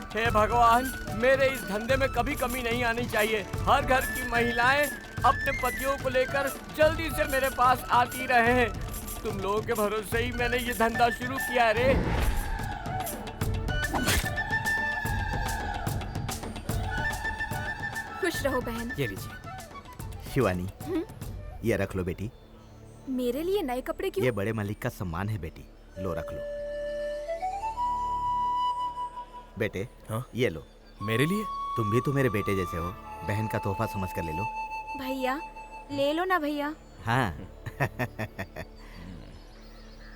हे भगवान, मेरे इस धंधे में कभी कमी नहीं आनी चाहिए। हर घर की महिलाएं अपने पतियों को लेकर जल्दी से मेरे पास आती रहे। तुम लोगों के भरोसे ही मैंने ये धंधा शुरू किया रे। खुश रहो बहन। ये लीजिए। शिवानी, ये रख लो बेटी। मेरे लिए नए कपड़े क्यों? ये बड़े मालिक का सम्मान है बेटी, लो रख लो। बेटे, हाँ? ये लो। मेरे लिए? तुम भी तो मेरे बेटे जैसे हो, बहन का तोहफा समझ कर ले लो। भैया ले लो ना भैया। हाँ।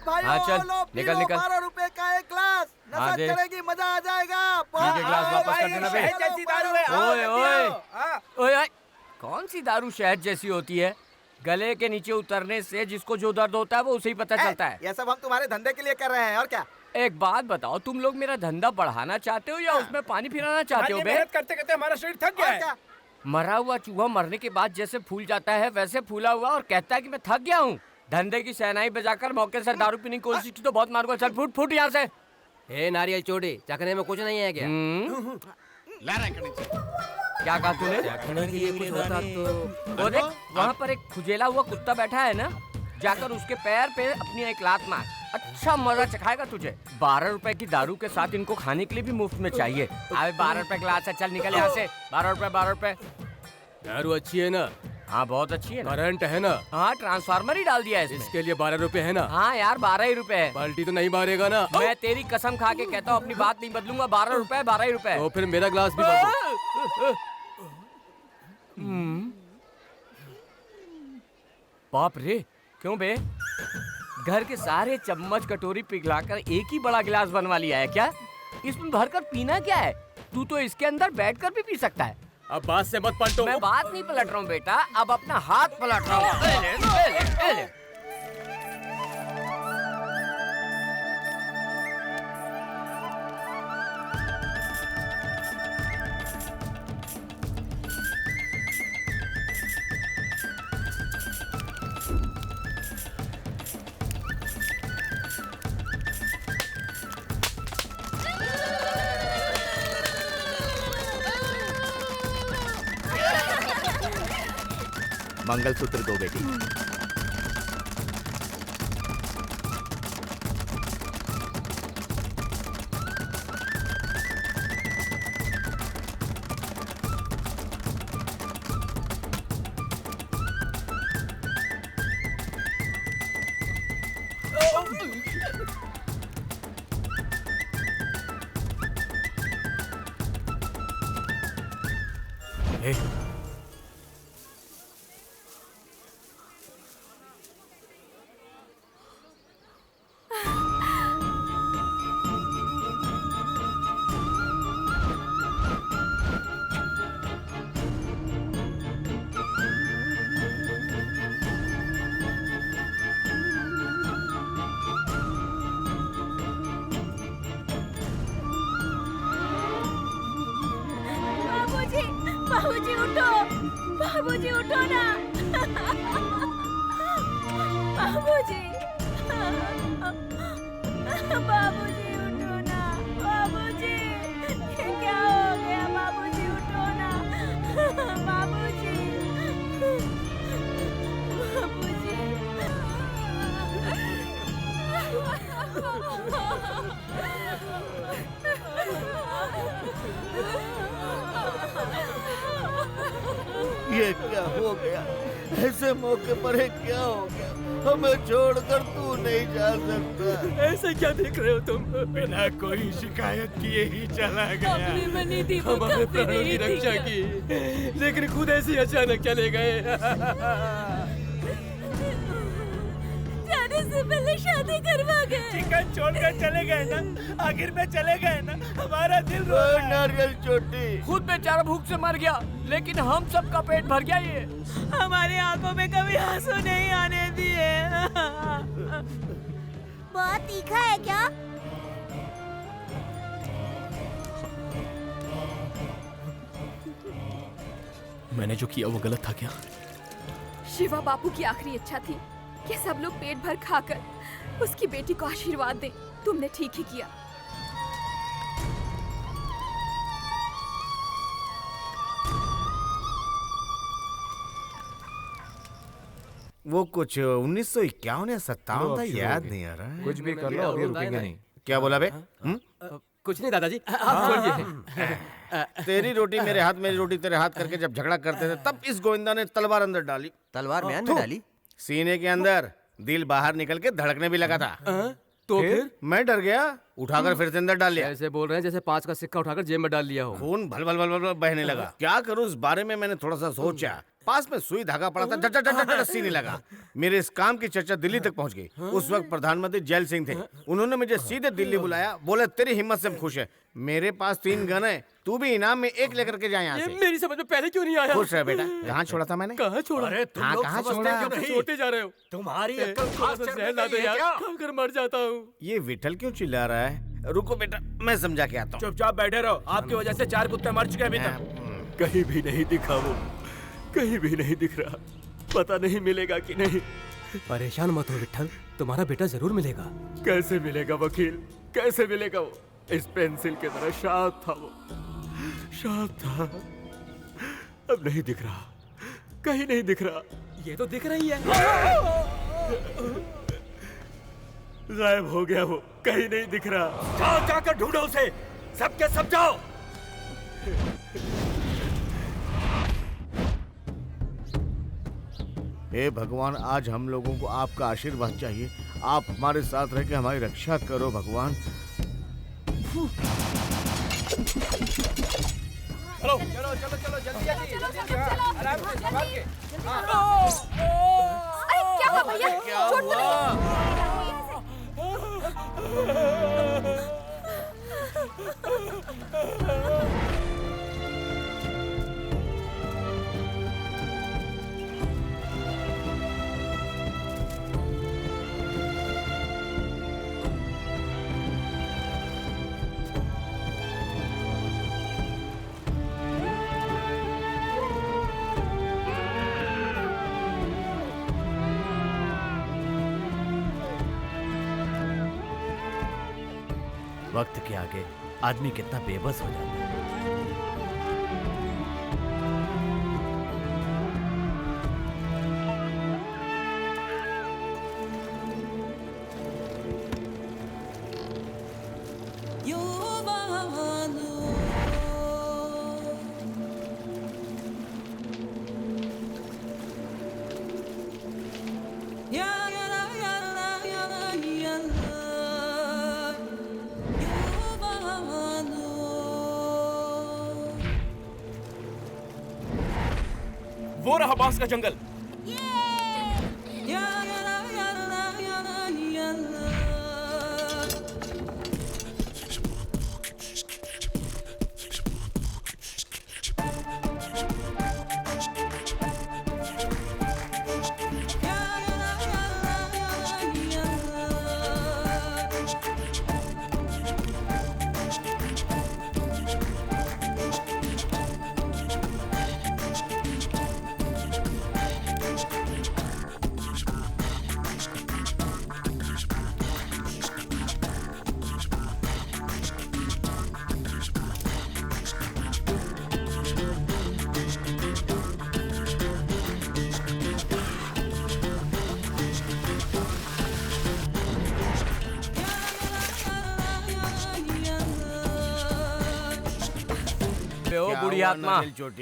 हाँ, चल, निकल निकल। 12 रुपए का एक ग्लास, नशा दे। चढ़ेगी, मजा आ जाएगा। ठीक है, ग्लास वापस कर देना बे। जैसी दारू है। ओए ओए ओए, कौन सी दारू शहद जैसी होती है? गले के नीचे उतरने से जिसको जो दर्द होता है वो उसे ही पता चलता है। ये सब हम तुम्हारे धंधे के लिए कर रहे हैं, और क्या? एक बात बताओ, तुम लोग मेरा धंधा बढ़ाना चाहते हो या उसमें पानी फिराना चाहते हो बे? मेहनत करते करते हमारा शरीर थक गया और है। क्या? मरा हुआ चूहा मरने के बाद जैसे फूल जाता है वैसे फूला हुआ और कहता है कि मैं थक गया हूँ। धंधे की शहनाई बजाकर मौके से दारू पीने की कोशिश की तो बहुत मारूंगा। चल फुट फुट यहाँ से। हे नारियल चोटी, चखने में कुछ नहीं है क्या? क्या कहा तूने? चखने के लिए कुछ होता तो वो देख, वहाँ पर एक खुजेला हुआ कुत्ता बैठा है ना, जाकर उसके पैर पे अपनी एक लात मार। अच्छा मजा चखाएगा तुझे। 12 रुपए की दारू के साथ इनको खाने के लिए भी मुफ्त में चाहिए। अबे 12 रुपए गिलास है, चल निकल यहाँ से। 12 रुपए। दारू अच्छी है ना? हाँ बहुत अच्छी है ना। करंट है ना? हाँ ट्रांसफार्मर ही डाल दिया है इसमें। इसके लिए 12 रुपए है ना? हाँ यार 12 ही रुपए है। बाल्टी तो नहीं मारेगा ना? मैं तेरी कसम खा के कहता हूँ अपनी बात नहीं बदलूंगा। 12 रुपए 12 ही रुपए। तो फिर मेरा ग्लास भी भर दो। बाप रे, क्यों बे? घर के सारे चम्मच कटोरी पिघलाकर एक ही बड़ा गिलास बनवा लिया है क्या? इसमें भरकर पीना क्या है? तू तो इसके अंदर बैठकर भी पी सकता है। अब बात से मत पलटो। मैं बात नहीं पलट रहा हूँ बेटा, अब अपना हाथ पलट रहा हूँ। ले ले। मंगलसूत्र दो बेटी। बाबूजी उठो, बाबूजी उठो ना। बाबूजी, बाबूजी उठो ना। बाबूजी, क्या हो गया? बाबूजी उठो ना। बाबूजी, ये क्या हो गया? ऐसे मौके पर है क्या हो गया? हमें छोड़कर तू नहीं जा सकता। ऐसे क्या देख रहे हो तुम? बिना कोई शिकायत किए ही चला गया। अपनी मनी थी वो हमारे कभी प्राणों की नहीं रक्षा थी। की, लेकिन खुद ऐसे अचानक चले गए। जाने से पहले शादी करवा गए। चिकन छोड़कर चले गए ना, आखिर में चले गए ना। हमारा दिल रो रहा है। नारियल चोटी। खुद बेचारा भूख से मर गया, लेकिन हम सबका पेट भर गया। ये हमारी आंखों में कभी आंसू नहीं आने दिए। बहुत तीखा है क्या? मैंने जो किया वो गलत था क्या? शिवा बापू की आखिरी इच्छा थी कि सब लोग पेट भर खाकर उसकी बेटी को आशीर्वाद दें। तुमने ठीक ही किया। वो कुछ 1951 या 57 था, याद नहीं आ रहा है। कुछ भी कर लो, अभी रुकेंगे नहीं। क्या बोला बे? कुछ नहीं दादाजी, आप छोड़िए। तेरी रोटी मेरे हाथ, मेरी रोटी तेरे हाथ करके जब झगड़ा करते थे, तब इस गोविंदा ने तलवार अंदर डाली। तलवार म्यान में डाली? सीने के अंदर। दिल बाहर निकल के धड़कने भी लगा था। तो फिर मैं डर गया, उठाकर फिर से अंदर डाल लिया। ऐसे बोल रहे हैं जैसे 5 का सिक्का उठाकर जेब में डाल लिया हो। खून भल भल भल भल बहने लगा। क्या करूं इस बारे में मैंने थोड़ा सा सोचा। पास में सुई धागा पड़ा था, झट झट झट सीने लगा। मेरे इस काम की चर्चा दिल्ली तक पहुंच गई। उस वक्त प्रधानमंत्री जैल सिंह थे। उन्होंने मुझे सीधे दिल्ली बुलाया, बोले तेरी हिम्मत से हम खुश है। मेरे पास 3 गन है, तू भी इनाम में 1 लेकर के जा यहाँ ये से। मेरी समझ में पहले क्यों नहीं आया? खुश रह बेटा। कहाँ छोड़ा था मैंने? कहाँ छोड़ा? अरे तुम लोग कहाँ छोड़ा? छोड़ते जा रहे हो। तुम्हारी थोड़ा सा सहन ला दो यार, खाकर मर जाता हूँ। ये विठल क्यों चिल्ला रहा है? रुको बेटा, मैं समझा के आता हूँ। चुपचाप बैठे रहो। आपकी वजह से 4 कुत्ते मर चुके अभी तक। कहीं भी नहीं दिखा वो, कहीं भी नहीं दिख रहा। पता नहीं मिलेगा कि नहीं। परेशान मत हो विट्ठल, तुम्हारा बेटा जरूर मिलेगा। कैसे मिलेगा वकील, कैसे मिलेगा? वो इस पेंसिल की तरह शार्प था, वो शार्प था। अब नहीं दिख रहा, कहीं नहीं दिख रहा। ये तो दिख रही है। गायब हो गया वो, कहीं नहीं दिख रहा। जाओ, जाकर ढूंढो उसे, सबके सब जाओ। हे भगवान, आज हम लोगों को आपका आशीर्वाद चाहिए। आप हमारे साथ रह के हमारी रक्षा करो भगवान। चलो चलो चलो चलो जल्दी जल्दी आराम से संभाल के। अरे क्या हुआ भैया? क्या चोट तो वक्त के आगे आदमी कितना बेबस हो जाता है। वो रहा बांस का जंगल। बुढ़ी आत्मा,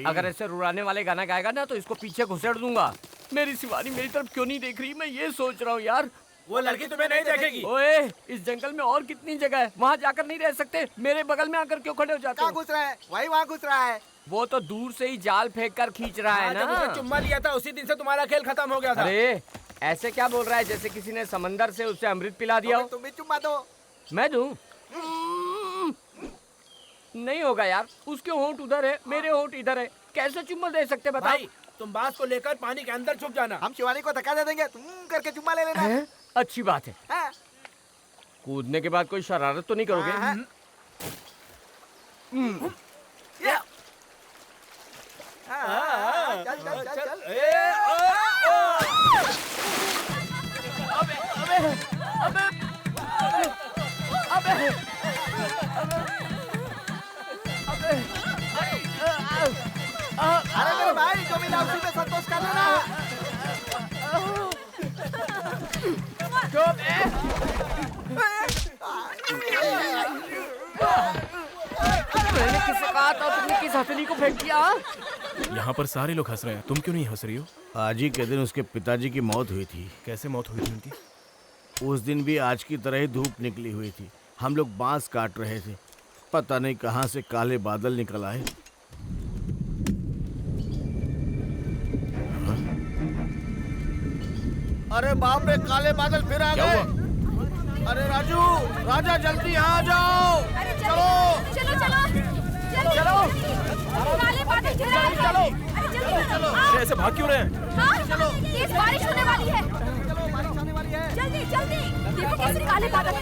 अगर ऐसे रुलाने वाले गाना गाएगा ना तो इसको पीछे घुसेड़ दूंगा। मेरी शिवानी मेरी तरफ क्यों नहीं देख रही, मैं ये सोच रहा हूँ यार। वो लड़की तुम्हें नहीं देखेगी। ओए, इस जंगल में और कितनी जगह है, वहाँ जाकर नहीं रह सकते? मेरे बगल में आकर क्यों खड़े हो जाते हो? कहाँ घुस रहा है? वही वहाँ घुस रहा है। वो तो दूर से ही जाल फेंक कर खींच रहा है जब उसने ना। चुम्मा लिया था उसी दिन से तुम्हारा खेल खत्म हो गया था। अरे ऐसे क्या बोल रहा है, जैसे किसी ने समंदर से उसे अमृत पिला दिया हो। तुम भी चुम्मा दो। मैं दूं? नहीं होगा यार, उसके होंठ उधर है, मेरे होंठ इधर है, कैसे चुम्मा दे सकते बताओ? भाई तुम बांस को लेकर पानी के अंदर छुप जाना। हम शिवानी को धक्का दे देंगे, तुम करके चुम्मा ले लेना। है? अच्छी बात है। हाँ। कूदने के बाद कोई शरारत तो नहीं करोगे? हाँ। चल चल चल चल। अरे मेरे भाई, जो मिला उसी में संतोष कर लेना। मैंने किससे कहा था, तुमने किस हथेली को फेंक दिया? यहाँ पर सारे लोग हंस रहे हैं, तुम क्यों नहीं हंस रही हो? आज ही के दिन उसके पिताजी की मौत हुई थी। कैसे मौत हुई थी उनकी? उस दिन भी आज की तरह ही धूप निकली हुई थी। हम लोग बांस काट रहे थे, पता नहीं कहां से काले बादल निकल आए। अरे बाप रे, काले बादल फिर आ गए। अरे राजू, राजा जल्दी यहाँ आ जाओ। चलो चलो चलो चलो चलो, काले बादल घिरा है। चलो अरे जल्दी चलो। अरे ऐसे भाग क्यों रहे हैं? हाँ, तेज बारिश होने वाली है। चलो, बारिश आने वाली है। जल्दी जल्दी, देखो कैसे काले बादल।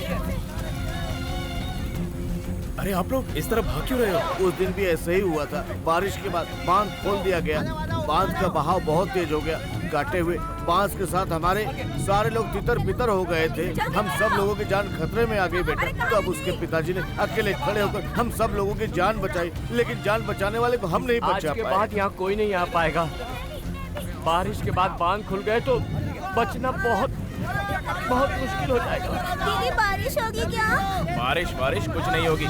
अरे आप लोग इस तरह भाग क्यों रहे हो? उस दिन भी ऐसे ही हुआ था। बारिश के बाद बांध खोल दिया गया, बांध का बहाव बहुत तेज हो गया, काटे हुए बांस के साथ हमारे सारे लोग तितर बितर हो गए थे। हम सब लोगों की जान खतरे में आ गई बेटा। तब उसके पिताजी ने अकेले खड़े होकर हम सब लोगों की जान बचाई, लेकिन जान बचाने वाले को हम नहीं आज बचा के पाए। बाद यहाँ कोई नहीं आ पाएगा। बारिश के बाद बांध खुल गए तो बचना बहुत बहुत मुश्किल हो जाएगा। दीदी बारिश होगी क्या? बारिश बारिश कुछ नहीं होगी।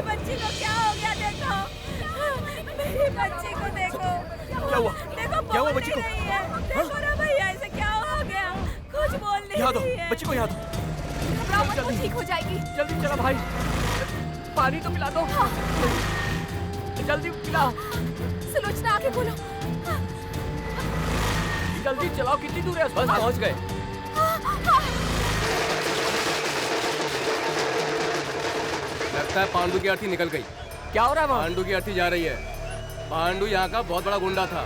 बच्ची को क्या हो गया? देखो मेरी बच्ची को देखो। क्या हुआ? देखो क्या हुआ बच्ची को? देखो ना भैया, ऐसे क्या हो गया? कुछ बोल नहीं यहाँ दो रही है। बच्ची को, यहाँ दो। घबराओ मत, वो ठीक हो जाएगी। जल्दी चला भाई, पानी तो पिला दो। हाँ। जल्दी पिला। सुलोचना आके बोलो। जल्दी चलाओ, कितनी दूर है? बस पहुंच गए। लगता है पांडु की अर्थी निकल गई। क्या हो रहा है? पांडु की अर्थी जा रही है। पांडु यहाँ का बहुत बड़ा गुंडा था।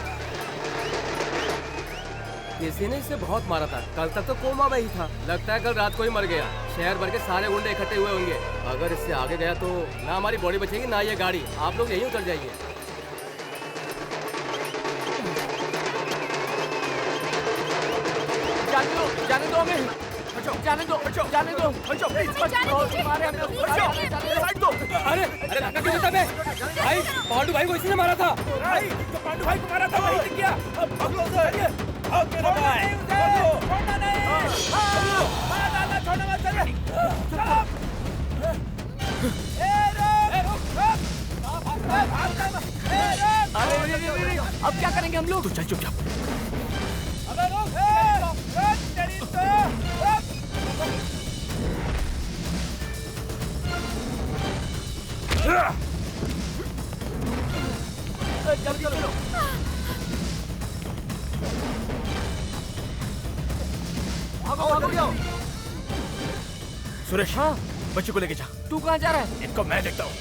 किसी ने इसे बहुत मारा था। कल तक तो कोमा में ही था। लगता है कल रात को ही मर गया। शहर भर के सारे गुंडे इकट्ठे हुए होंगे। अगर इससे आगे गया तो ना हमारी बॉडी बचेगी ना ये गाड़ी। आप लोग यहीं उतर जाइए। जाने दो हमें। जाने दो, जाने दो। मारे हमें। अरे लगा क्यों देता मैं? भाई पांडु भाई को इसी ने मारा था। भाई तो पांडु भाई को मारा था वही दिख गया। अब भागो उधर। आओ मेरा भाई। छोड़ना नहीं। मार डालना, छोड़ना मत। चल। अरे अब क्या करेंगे हम लोग? तू चल चुपचाप। अबे रुक। तेरी तो जल्दी चलो। भागो भागो जाओ। सुरेश, हाँ बच्ची को लेके जा। तू कहाँ जा रहा है? इनको मैं देखता हूँ।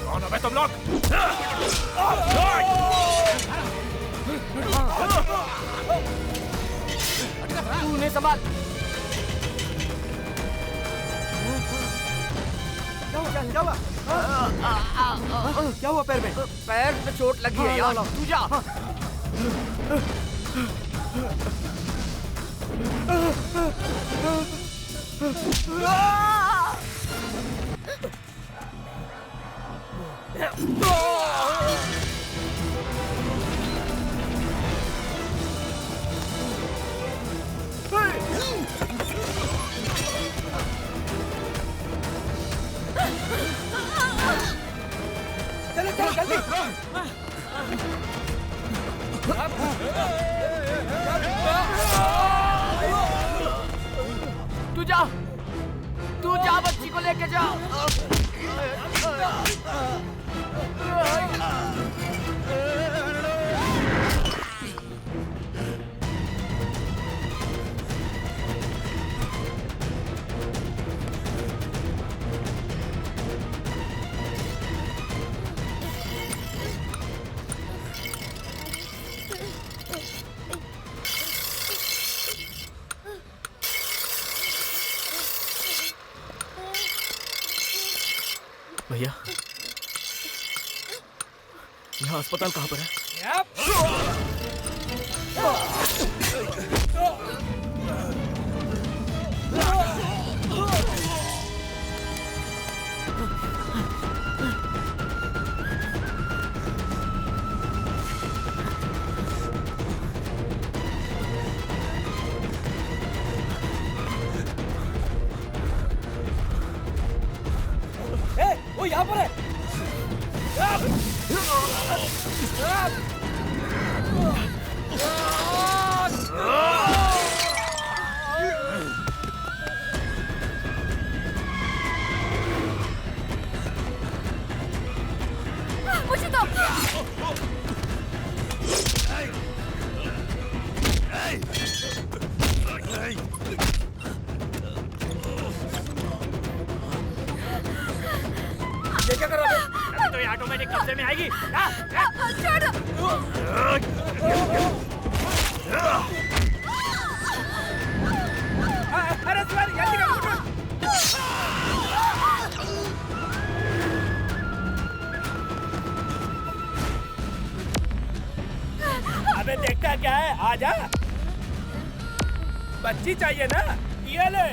कौन हो तुम लोग? तू उन्हें संभाल। क्या हुआ पैर में? पैर में चोट लगी है यार। तू जा। चलो चलो जल्दी। तू जा बच्ची को लेके जा। भैया, यहाँ अस्पताल कहाँ पर है? वो यहाँ पर है। मुझे तो ये क्या कर रहा है? अभी तो ये ऑटोमेटिक कब्जे में आएगी। अरे सवारी जल्दी कर। अबे देखता क्या है? आजा। बच्ची चाहिए ना? ये ले।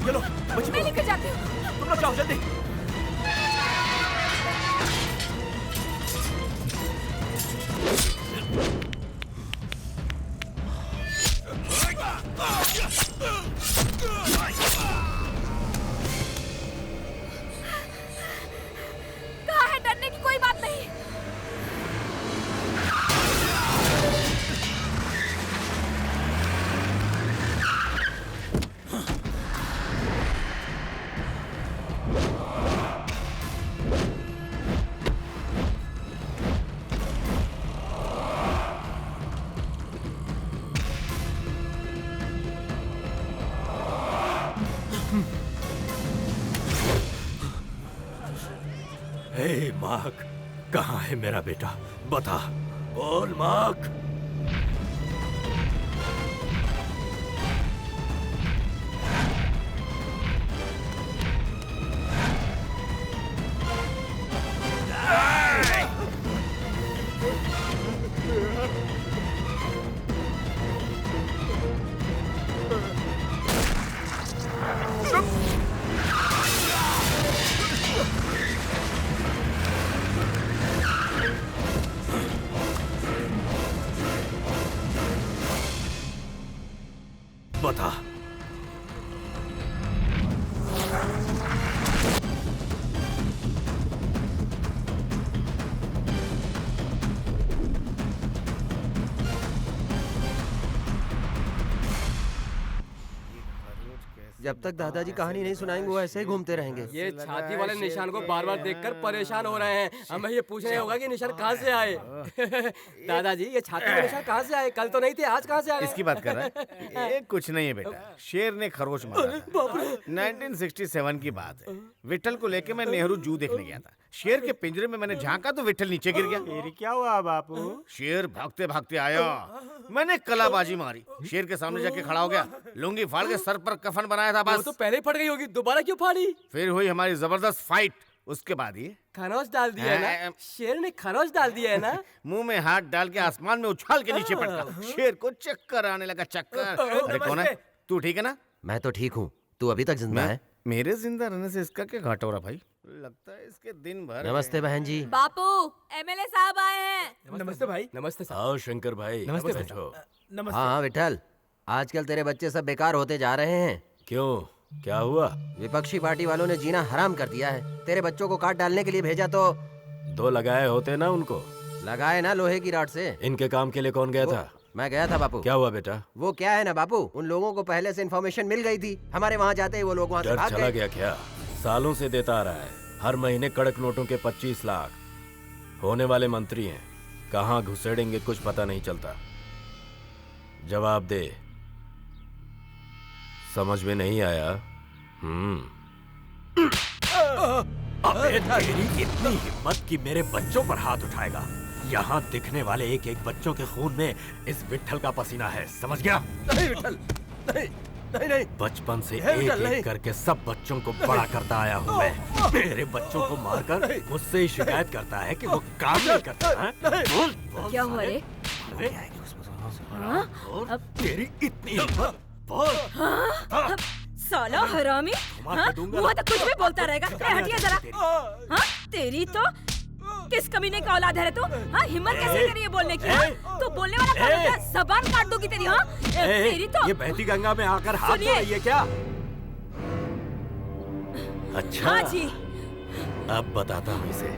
चलो बच्ची मैं लेकर जाती हूँ। तुम लोग जाओ जल्दी। कहाँ है? डरने की कोई बात नहीं। हे मार्क, कहाँ है मेरा बेटा? बता, बोल मार्क। जब तक दादाजी कहानी नहीं सुनाएंगे वो ऐसे ही घूमते रहेंगे। ये छाती वाले निशान को बार बार देखकर परेशान हो रहे हैं। हमें ये पूछना होगा कि निशान कहाँ से आए। दादाजी ये छाती के निशान कहाँ से आए? कल तो नहीं थे, आज कहाँ से आ गए? इसकी बात कर रहा है? ये कुछ नहीं है बेटा, शेर ने खरगोश मारा था। 1967 की बात है। विट्ठल को लेके मैं नेहरू जू देखने गया था। शेर के पिंजरे में मैंने झांका तो विट्ठल नीचे गिर गया। फिर क्या हुआ बापू? शेर भागते भागते आया, मैंने कलाबाजी मारी, शेर के सामने जाके खड़ा हो गया, लुंगी फाड़ के सर पर कफन बनाया था। बस वो तो पहले ही फट गई होगी, दोबारा क्यों फाड़ी? फिर हुई हमारी जबरदस्त फाइट। उसके बाद ये खरोच डाल दिया है ना? शेर ने खरोच डाल दिया है ना? मुंह में हाथ डाल के आसमान में उछाल के नीचे पड़ता। शेर को चक्कर आने लगा, चक्कर। अरे कौन है तू? ठीक है ना? मैं तो ठीक हूँ, तू अभी तक जिंदा है। मेरे जिंदा रहने से इसका क्या घाटा हो रहा भाई? लगता है इसके दिन भर। नमस्ते बहन जी। बापू, एमएलए साहब आए हैं। नमस्ते भाई। नमस्ते साहब। आओ शंकर भाई, नमस्ते बैठो। नमस्ते। हाँ विठल, आजकल तेरे बच्चे सब बेकार होते जा रहे हैं। क्यों, क्या हुआ? विपक्षी पार्टी वालों ने जीना हराम कर दिया है। तेरे बच्चों को काट डालने के लिए भेजा तो दो लगाए होते ना उनको। लगाए ना लोहे की रॉड से। इनके काम के लिए कौन गया था? मैं गया था बापू। क्या हुआ बेटा? वो क्या है ना बापू, उन लोगों को पहले से इन्फॉर्मेशन मिल गई थी। हमारे वहाँ जाते ही वो लोग वहाँ से डर भाग चला गए। गया क्या? सालों से देता आ रहा है, हर महीने कड़क नोटों के 25 लाख। होने वाले मंत्री हैं, कहाँ घुसेड़ेंगे कुछ पता नहीं चलता। जवाब दे। समझ में नहीं आया? अबे तेरी इतनी हिम्मत कि मेरे बच्चों पर हाथ उठाएगा। यहाँ दिखने वाले एक एक बच्चों के खून में इस विट्ठल का पसीना है, समझ गया? नहीं विठल, नहीं नहीं नहीं। बचपन से एक एक करके सब बच्चों को बड़ा करता आया हूँ मैं। मेरे बच्चों को मारकर मुझसे ही शिकायत करता है कि वो काम नहीं करता है? बोल, बोल, क्या हुआ रे? बोल, तेरी इतनी हिम्मत, बोल। साला हरामी, हाँ? मुँह तो कुछ भी बोलता रहेगा। हटिया जरा। हाँ? तेरी तो किस कमीने का औलाद है रे तू? हाँ? हिम्मत कैसे करी है बोलने की? हाँ? तो बोलने वाला कौन होता है? जबान काट दूंगी तेरी। हाँ? तेरी तो ये बहती गंगा में आकर हाथ धो रही है क्या? अच्छा, हाँ जी। अब बताता हूँ इसे।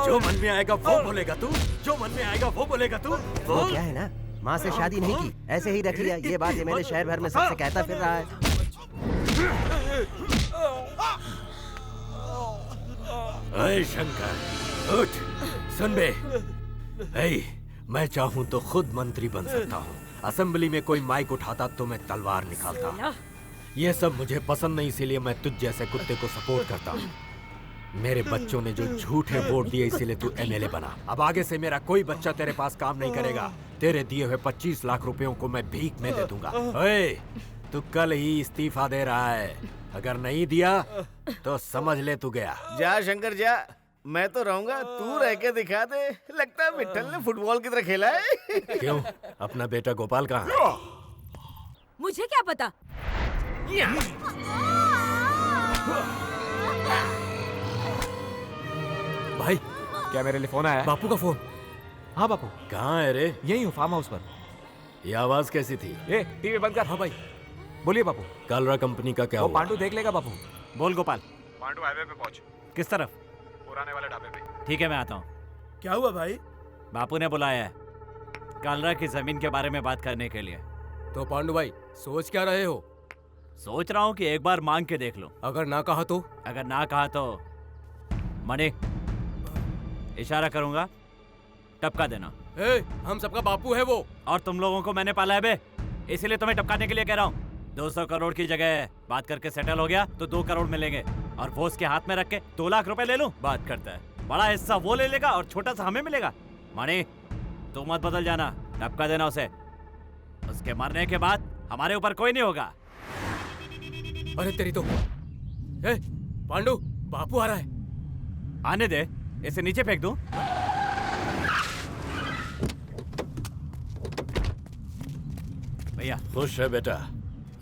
जो मन में आएगा वो बोलेगा तू, जो मन में आएगा वो बोलेगा तू। वो क्या है ना, माँ से शादी नहीं की, ऐसे ही रख लिया। ये बात ये मेरे शहर भर में सबसे कहता फिर रहा है। अरे शंकर, उठ, सुन बे। मैं चाहूँ तो खुद मंत्री बन सकता हूँ। असेंबली में कोई माइक उठाता तो मैं तलवार निकालता। ये सब मुझे पसंद नहीं, इसीलिए मैं तुझ जैसे कुत्ते को सपोर्ट करता हूँ। मेरे बच्चों ने जो झूठे वोट दिए इसीलिए तू एमएलए बना। अब आगे से मेरा कोई बच्चा तेरे पास काम नहीं करेगा। तेरे दिए हुए 25 लाख रुपयों को मैं भीख में दे दूंगा। तू कल ही इस्तीफा दे रहा है, अगर नहीं दिया तो समझ ले तू गया। जा शंकर जा, मैं तो रहूंगा, तू रह के दिखा दे। लगता है विट्ठल ने फुटबॉल की तरह खेला है। क्यों, अपना बेटा गोपाल कहाँ है? मुझे क्या पता? भाई, क्या मेरे लिए फोन आया? बापू का फोन। हाँ बापू। कहाँ है रे? यही हूँ, फार्म हाउस पर। ये आवाज कैसी थी? ए, टीवी बंद कर। हाँ भाई, बोलिए बापू। कालरा कंपनी का क्या वो हुआ? पांडू देख लेगा बापू। बोल गोपाल। पांडू हाईवे पे पहुंच। किस तरफ? पुराने वाले ढाबे पे। ठीक है, मैं आता हूँ। क्या हुआ भाई? बापू ने बुलाया है कालरा की जमीन के बारे में बात करने के लिए। तो पांडू भाई सोच क्या रहे हो? सोच रहा हूँ कि एक बार मांग के देख लो। अगर ना कहा तो? अगर ना कहा तो मणि, इशारा करूंगा, टपका देना। हम सबका बापू है वो। और तुम लोगों को मैंने पाला है बे, इसीलिए तुम्हें टपकाने के लिए कह रहा हूँ। 200 करोड़ की जगह बात करके सेटल हो गया तो 2 करोड़ मिलेंगे, और वो उसके हाथ में रख के 2 लाख रुपए ले लूं। बात करता है, बड़ा हिस्सा वो ले लेगा और छोटा सा हमें मिलेगा। मणि, तू मत बदल जाना, टपका देना उसे। उसके मरने के बाद हमारे ऊपर कोई नहीं होगा। अरे तेरी तो। पांडू, बापू आ रहा है। आने दे, इसे नीचे फेंक दूं? भैया खुश है बेटा।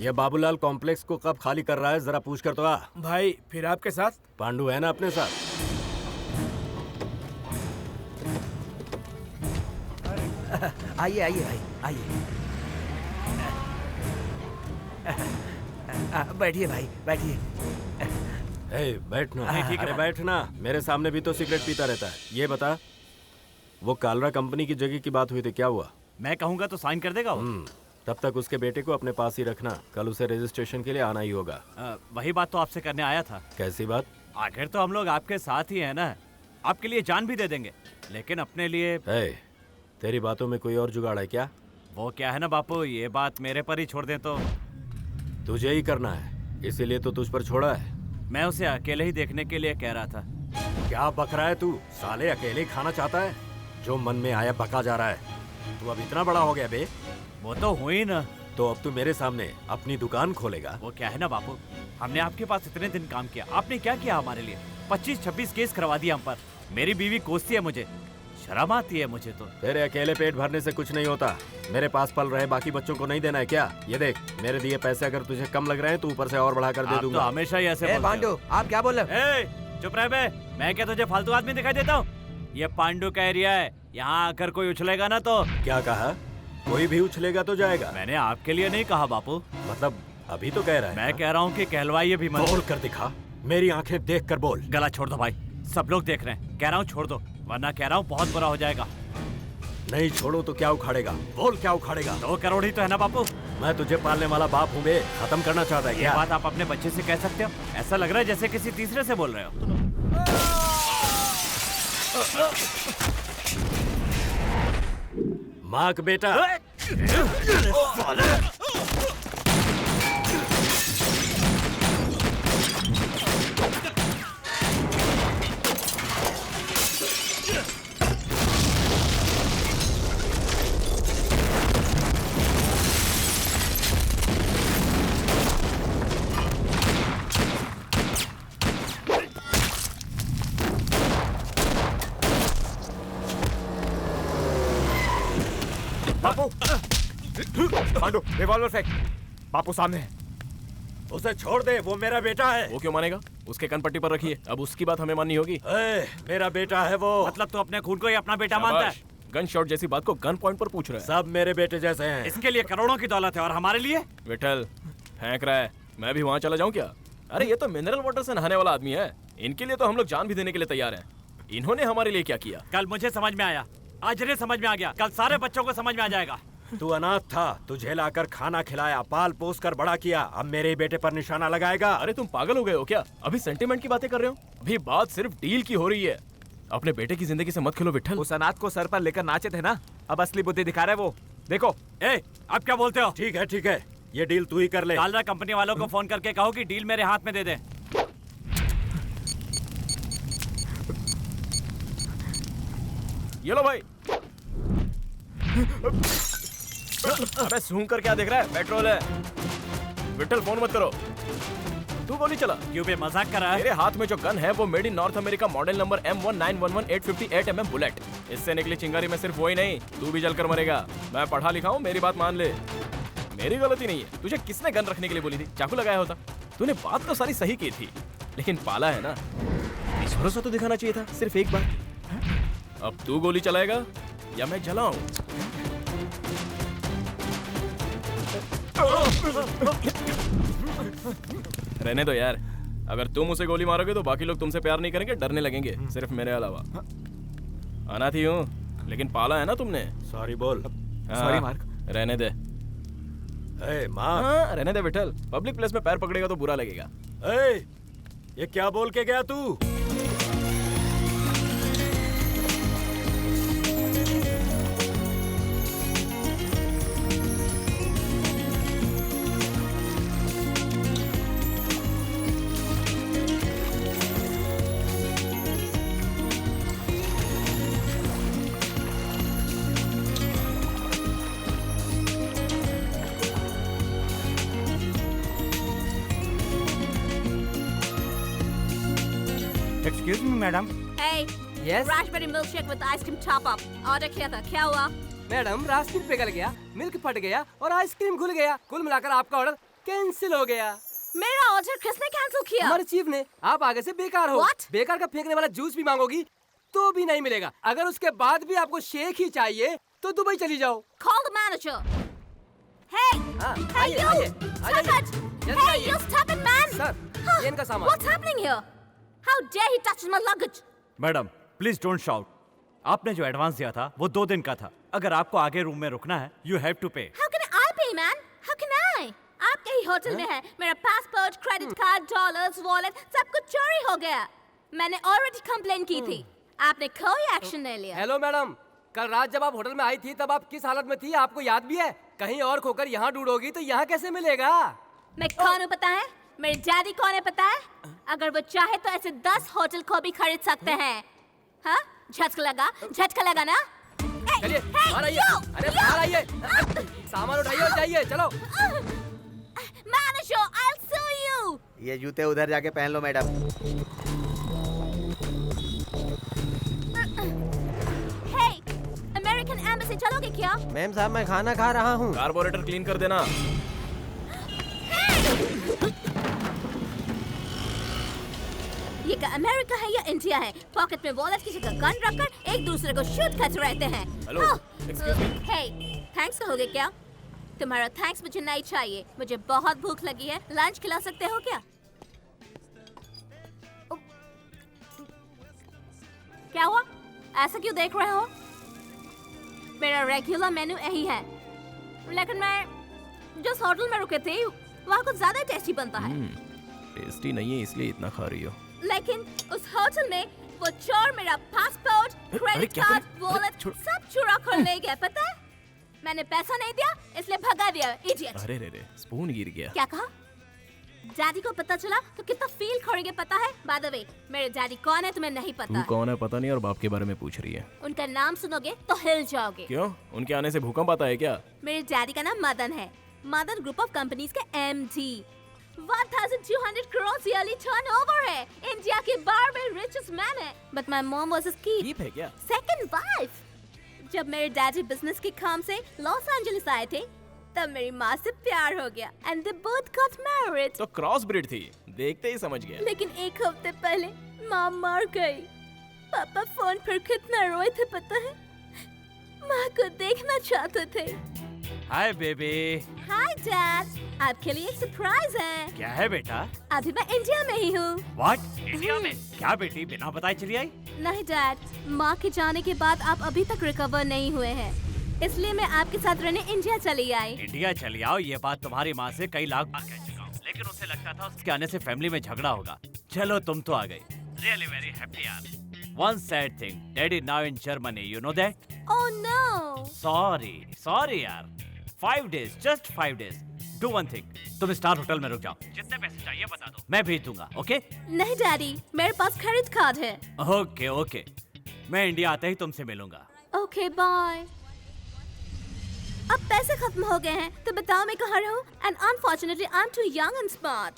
ये बाबूलाल कॉम्प्लेक्स को कब खाली कर रहा है, जरा पूछ कर तो आ। भाई फिर आपके साथ? पांडू है ना अपने साथ? आइए आइए भाई, आइए। बैठिए भाई, बैठिए। बैठना। ठीक है, अरे बैठना। मेरे सामने भी तो सिगरेट पीता रहता है। ये बता, वो कालरा कंपनी की जगह की बात हुई थी, क्या हुआ? मैं कहूंगा तो साइन कर देगा वो? तब तक उसके बेटे को अपने पास ही रखना। कल उसे रजिस्ट्रेशन के लिए आना ही होगा। वही बात तो आपसे करने आया था। कैसी बात? आखिर तो हम लोग आपके साथ ही हैं ना, आपके लिए जान भी दे देंगे, लेकिन अपने लिए। तेरी बातों में कोई और जुगाड़ है क्या? वो क्या है ना बापू, ये बात मेरे पर ही छोड़ दे तो। तुझे ही करना है, इसीलिए तो तुझ पर छोड़ा है। मैं उसे अकेले ही देखने के लिए कह रहा था। क्या बक रहा है तू? साले अकेले ही खाना चाहता है? जो मन में आया बका जा रहा है। तू अब इतना बड़ा हो गया बे। वो तो हुई ना। तो अब तू मेरे सामने अपनी दुकान खोलेगा? वो क्या है ना बापू, हमने आपके पास इतने दिन काम किया, आपने क्या किया हमारे लिए? 25-26 केस करवा दिया हम पर। मेरी बीवी कोसती है मुझे, शर्म आती है मुझे तो। तेरे अकेले पेट भरने से कुछ नहीं होता। मेरे पास पल रहे बाकी बच्चों को नहीं देना है क्या? ये देख, मेरे दिए पैसे अगर तुझे कम लग रहे हैं तो ऊपर से और बढ़ा कर दे दूंगा। तो हमेशा ही ऐसे पांडु, आप क्या बोल रहे हो? चुप रह बे, मैं क्या तुझे फालतू आदमी दिखाई देता हूँ? ये पांडु का एरिया है, यहाँ आकर कोई उछलेगा ना तो। क्या कहा? कोई भी उछलेगा तो जाएगा? मैंने आपके लिए नहीं कहा बापू। मतलब अभी तो कह रहा है? मैं कह रहा हूँ कि कहलवाइए भी मत। बोल कर दिखा, मेरी आंखें देख कर बोल। गला छोड़ दो भाई, सब लोग देख रहे हैं। कह रहा हूँ छोड़ दो, वरना कह रहा हूँ बहुत बुरा हो जाएगा। नहीं छोड़ो तो क्या उखाड़ेगा? बोल क्या उखाड़ेगा? 2 करोड़ ही तो है ना बापू। मैं तुझे पालने वाला बाप हूँ बे, खत्म करना चाहता है क्या? ये बात आप अपने बच्चे से कह सकते हो? ऐसा लग रहा है जैसे किसी तीसरे से बोल रहे हो। मार्क बेटा। बापू, पांडु, रिवॉल्वर फेंक। बापू सामने है। उसे छोड़ दे, वो मेरा बेटा है। वो क्यों मानेगा? उसके कनपट्टी पर रखिए, अब उसकी बात हमें माननी होगी। मेरा बेटा है वो। मतलब तू अपने खून को ही अपना बेटा मानता है? गन शॉट जैसी बात को गन पॉइंट पर पूछ रहा है। सब मेरे बेटे जैसे हैं। इसके लिए करोड़ों की दौलत है और हमारे लिए? विठल फेंक रहा है, मैं भी वहाँ चला जाऊँ क्या? अरे ये तो मिनरल वाटर से नहाने वाला आदमी है, इनके लिए तो हम लोग जान भी देने के लिए तैयार हैं। इन्होंने हमारे लिए क्या किया? कल मुझे समझ में आया, आज इन्हें समझ में आ गया, कल सारे बच्चों को समझ में आ जाएगा। तू अनाथ था, तुझे लाकर खाना खिलाया, पाल पोस कर बड़ा किया, अब मेरे ही बेटे पर निशाना लगाएगा? अरे तुम पागल हो गए हो क्या? अभी सेंटीमेंट की बातें कर रहे हो? अभी बात सिर्फ डील की हो रही है। अपने बेटे की जिंदगी से मत खेलो विठल। उस अनाथ को सर पर लेकर नाचे थे ना, अब असली बुद्धि दिखा रहा है वो। देखो। अब क्या बोलते हो? ठीक है, ये डील तू ही कर ले। डालरा कंपनी वालों को फोन करके कहो कि डील मेरे हाथ में दे दे। ये लो भाई। अबे सूंघ कर क्या देख रहा है? पेट्रोल है। विठल फोन मत करो, तू गोली चला। क्यों बे, मजाक कर रहा है? मेरे हाथ में जो गन है वो made in north America model number M1911 858 mm bullet. इससे निकली चिंगारी में सिर्फ वही नहीं, तू भी जलकर मरेगा। मैं पढ़ा लिखा हूँ, मेरी बात मान ले। मेरी गलती नहीं है। तुझे किसने गन रखने के लिए बोली थी? चाकू लगाया होता। तूने बात तो सारी सही की थी, लेकिन पाला है ना, भरोसा तो दिखाना चाहिए था सिर्फ एक बार। अब तू गोली चलाएगा या मैं जलाऊं? रहने दो यार, अगर तुम उसे गोली मारोगे तो बाकी लोग तुमसे प्यार नहीं करेंगे, डरने लगेंगे, सिर्फ मेरे अलावा। अनाथ ही हूँ, लेकिन पाला है ना तुमने। सॉरी बोल। Sorry mark. रहने दे। मार्क। रहने दे विठल, पब्लिक प्लेस में पैर पकड़ेगा तो बुरा लगेगा। ये क्या बोल के गया तू? Excuse me, madam. Hey. Yes? Raspberry milkshake with ice cream top up. Order किया था, क्या हुआ? मैडम, रास्ते पिघल गया, मिल्क फट गया और आइसक्रीम घुल गया। कुल मिलाकर आपका ऑर्डर कैंसिल हो गया। मेरा ऑर्डर किसने कैंसिल किया? हमारे चीफ ने। आप आगे से बेकार हो। What? बेकार का फेंकने वाला जूस भी मांगोगी तो भी नहीं मिलेगा। अगर उसके बाद भी आपको शेक ही चाहिए तो दुबई चली जाओ। Call the manager. Hey. Hey you. Stop it. Hey you, stop it, man. Sir, ये इनका सामान। What's happening here? How dare he touch my luggage? Madam please don't shout. आपने जो एडवांस दिया था वो 2 दिन का था। अगर आपको आगे रूम में रुकना है, यू हैव टू पे। How can I pay, man? आपके ही होटल में है। मेरा passport, credit card, dollars, wallet सब कुछ चोरी हो गया। मैंने ऑलरेडी कंप्लेन की थी, आपने कोई एक्शन नहीं लिया। हेलो मैडम, कल रात जब आप होटल में आई थी तब आप किस हालत में थी आपको याद भी है? कहीं और खोकर यहाँ ढूंढोगी तो यहाँ कैसे मिलेगा? मैं कौन हूँ पता है? मेरे डैडी कौन है पता है? अगर वो चाहे तो ऐसे 10 होटल को भी खरीद सकते हैं। हाँ, झटका लगा ना? चलिए बाहर आइए, अरे बाहर आइए, सामान उठाइए और जाइए, चलो। Manager, I'll sue you। ये जूते उधर जाके पहन लो मैडम। Hey, American Embassy चलोगे क्या? मैम साहब मैं खाना खा रहा हूँ। कार्बोरेटर क्लीन कर देना। ये क्या अमेरिका है या इंडिया है? पॉकेट में वॉलेट की जगह गन रखकर एक दूसरे को शूट करते रहते हैं। Hello, excuse me. Hey, thanks कहोगे क्या? तुम्हारा थैंक्स मुझे नहीं चाहिए, मुझे बहुत भूख लगी है। लंच खिला सकते हो क्या? क्या हुआ? ऐसा क्यों देख रहे हो? मेरा रेगुलर मेन्यू यही है, लेकिन मैं जिस होटल में रुके थे वहाँ कुछ ज्यादा टेस्टी बनता है। टेस्टी नहीं है इसलिए इतना खा रही हो। लेकिन उस होटल में वो चोर मेरा पासपोर्ट, क्रेडिट कार्ड, वॉलेट सब चुरा कर ले गया, पता है? मैंने पैसा नहीं दिया इसलिए भगा दिया, इडियट। अरे रे, स्पून गिर गया। क्या कहा? डैडी को पता चला तो कितना फील करेंगे पता है? बाय द वे, मेरे डैडी कौन है तुम्हें नहीं पता। तू कौन है पता नहीं और बाप के बारे में पूछ रही है। उनका नाम सुनोगे तो हिल जाओगे। क्यों? उनके आने से भूकंप आता है क्या? मेरे डैडी का नाम मदन है, मदन ग्रुप ऑफ कंपनीज के MD। 1200 crores yearly turnover है, इंडिया के 12वें richest man है। But my mom was his keep है क्या? second wife। जब मेरे डैडी बिजनेस के काम से लॉस एंजलिस आए थे तब मेरी माँ से प्यार हो गया and they both got married। तो क्रॉस ब्रीड थी, देखते ही समझ गया। लेकिन एक हफ्ते पहले माँ मर गई। पापा फोन पर कितना रोए थे पता है? माँ को देखना चाहते थे। Hi baby. हाय डैड, आपके लिए एक सरप्राइज है। क्या है बेटा? अभी मैं इंडिया में ही हूँ। व्हाट? इंडिया में? क्या बेटी बिना बताए चली आई? नहीं डैड, माँ के जाने के बाद आप अभी तक रिकवर नहीं हुए हैं, इसलिए मैं आपके साथ रहने इंडिया चली आई। इंडिया चली आओ, ये बात तुम्हारी माँ से कई लाख बार कह चुका हूँ, लेकिन उसे लगता था उसके आने से फैमिली में झगड़ा होगा। चलो तुम तो आ गई। रियली वेरी हैप्पी यार। One sad thing, Daddy now in Germany, you know that? Oh no! Sorry यार। 5 days, just 5 days. Do one thing, तुम स्टार होटल में रुक जाओ, जितने पैसे चाहिए बता दो, मैं भेज दूंगा, ओके? नहीं डैडी, मेरे पास क्रेडिट कार्ड है। ओके, मैं इंडिया आते ही तुमसे मिलूंगा। Okay bye. अब पैसे खत्म हो गए हैं, तो बताओ मैं कहाँ रहूं? And unfortunately, I'm too young and smart.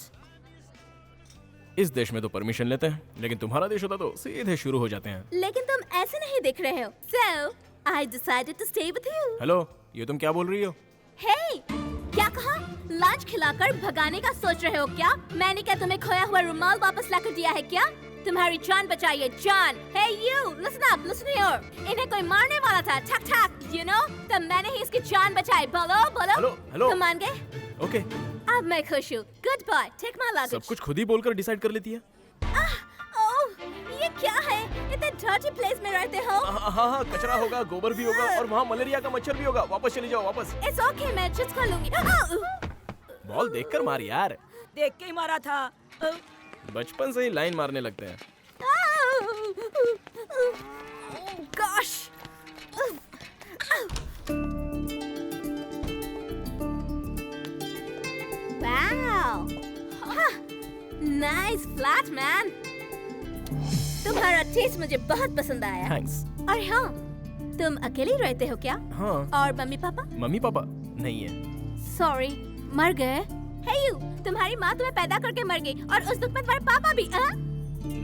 इस देश में तो परमिशन लेते हैं, लेकिन तुम्हारा देश होता तो सीधे शुरू हो जाते हैं। लेकिन तुम ऐसे नहीं दिख रहे हो। So, I decided to stay with you. Hello, ये तुम क्या बोल रही हो? Hey, क्या कहा? लंच खिलाकर भगाने का सोच रहे हो क्या? मैंने क्या तुम्हें खोया हुआ रुमाल वापस लाकर दिया है क्या? तुम्हारी जान बचाइए, जान। Hey you, listen up, listen here. इन्हें कोई मारने वाला था, ठक ठक, you know? तब मैंने ही इसकी जान बचाई। बोलो। हेलो। तुम मान गए? ओके। अब मैं खुश हूँ। Goodbye, take my luggage. सब कुछ खुद ही बोलकर डिसाइड कर लेती है। ये क्या है? इतने dirty place में रहते हो? हाँ, कचरा होगा, गोबर भी होगा और वहाँ मलेरिया का मच्छर भी होगा। वापस चली जाओ, वापस। It's okay, मैं adjust कर लूँगी। बॉल देखकर मार यार। देख के ही मारा था। बचपन से ही लाइन मारने लगते हैं। Gosh. Wow. Nice flat man. तुम्हारा टेस्ट मुझे बहुत पसंद आया। थैंक्स। और हाँ, तुम अकेले रहते हो क्या? हाँ। और मम्मी पापा? मम्मी पापा नहीं है। सॉरी, मर गए? Hey you, तुम्हारी माँ तुम्हें पैदा करके मर गई और उस दुख में तुम्हारे पापा भी?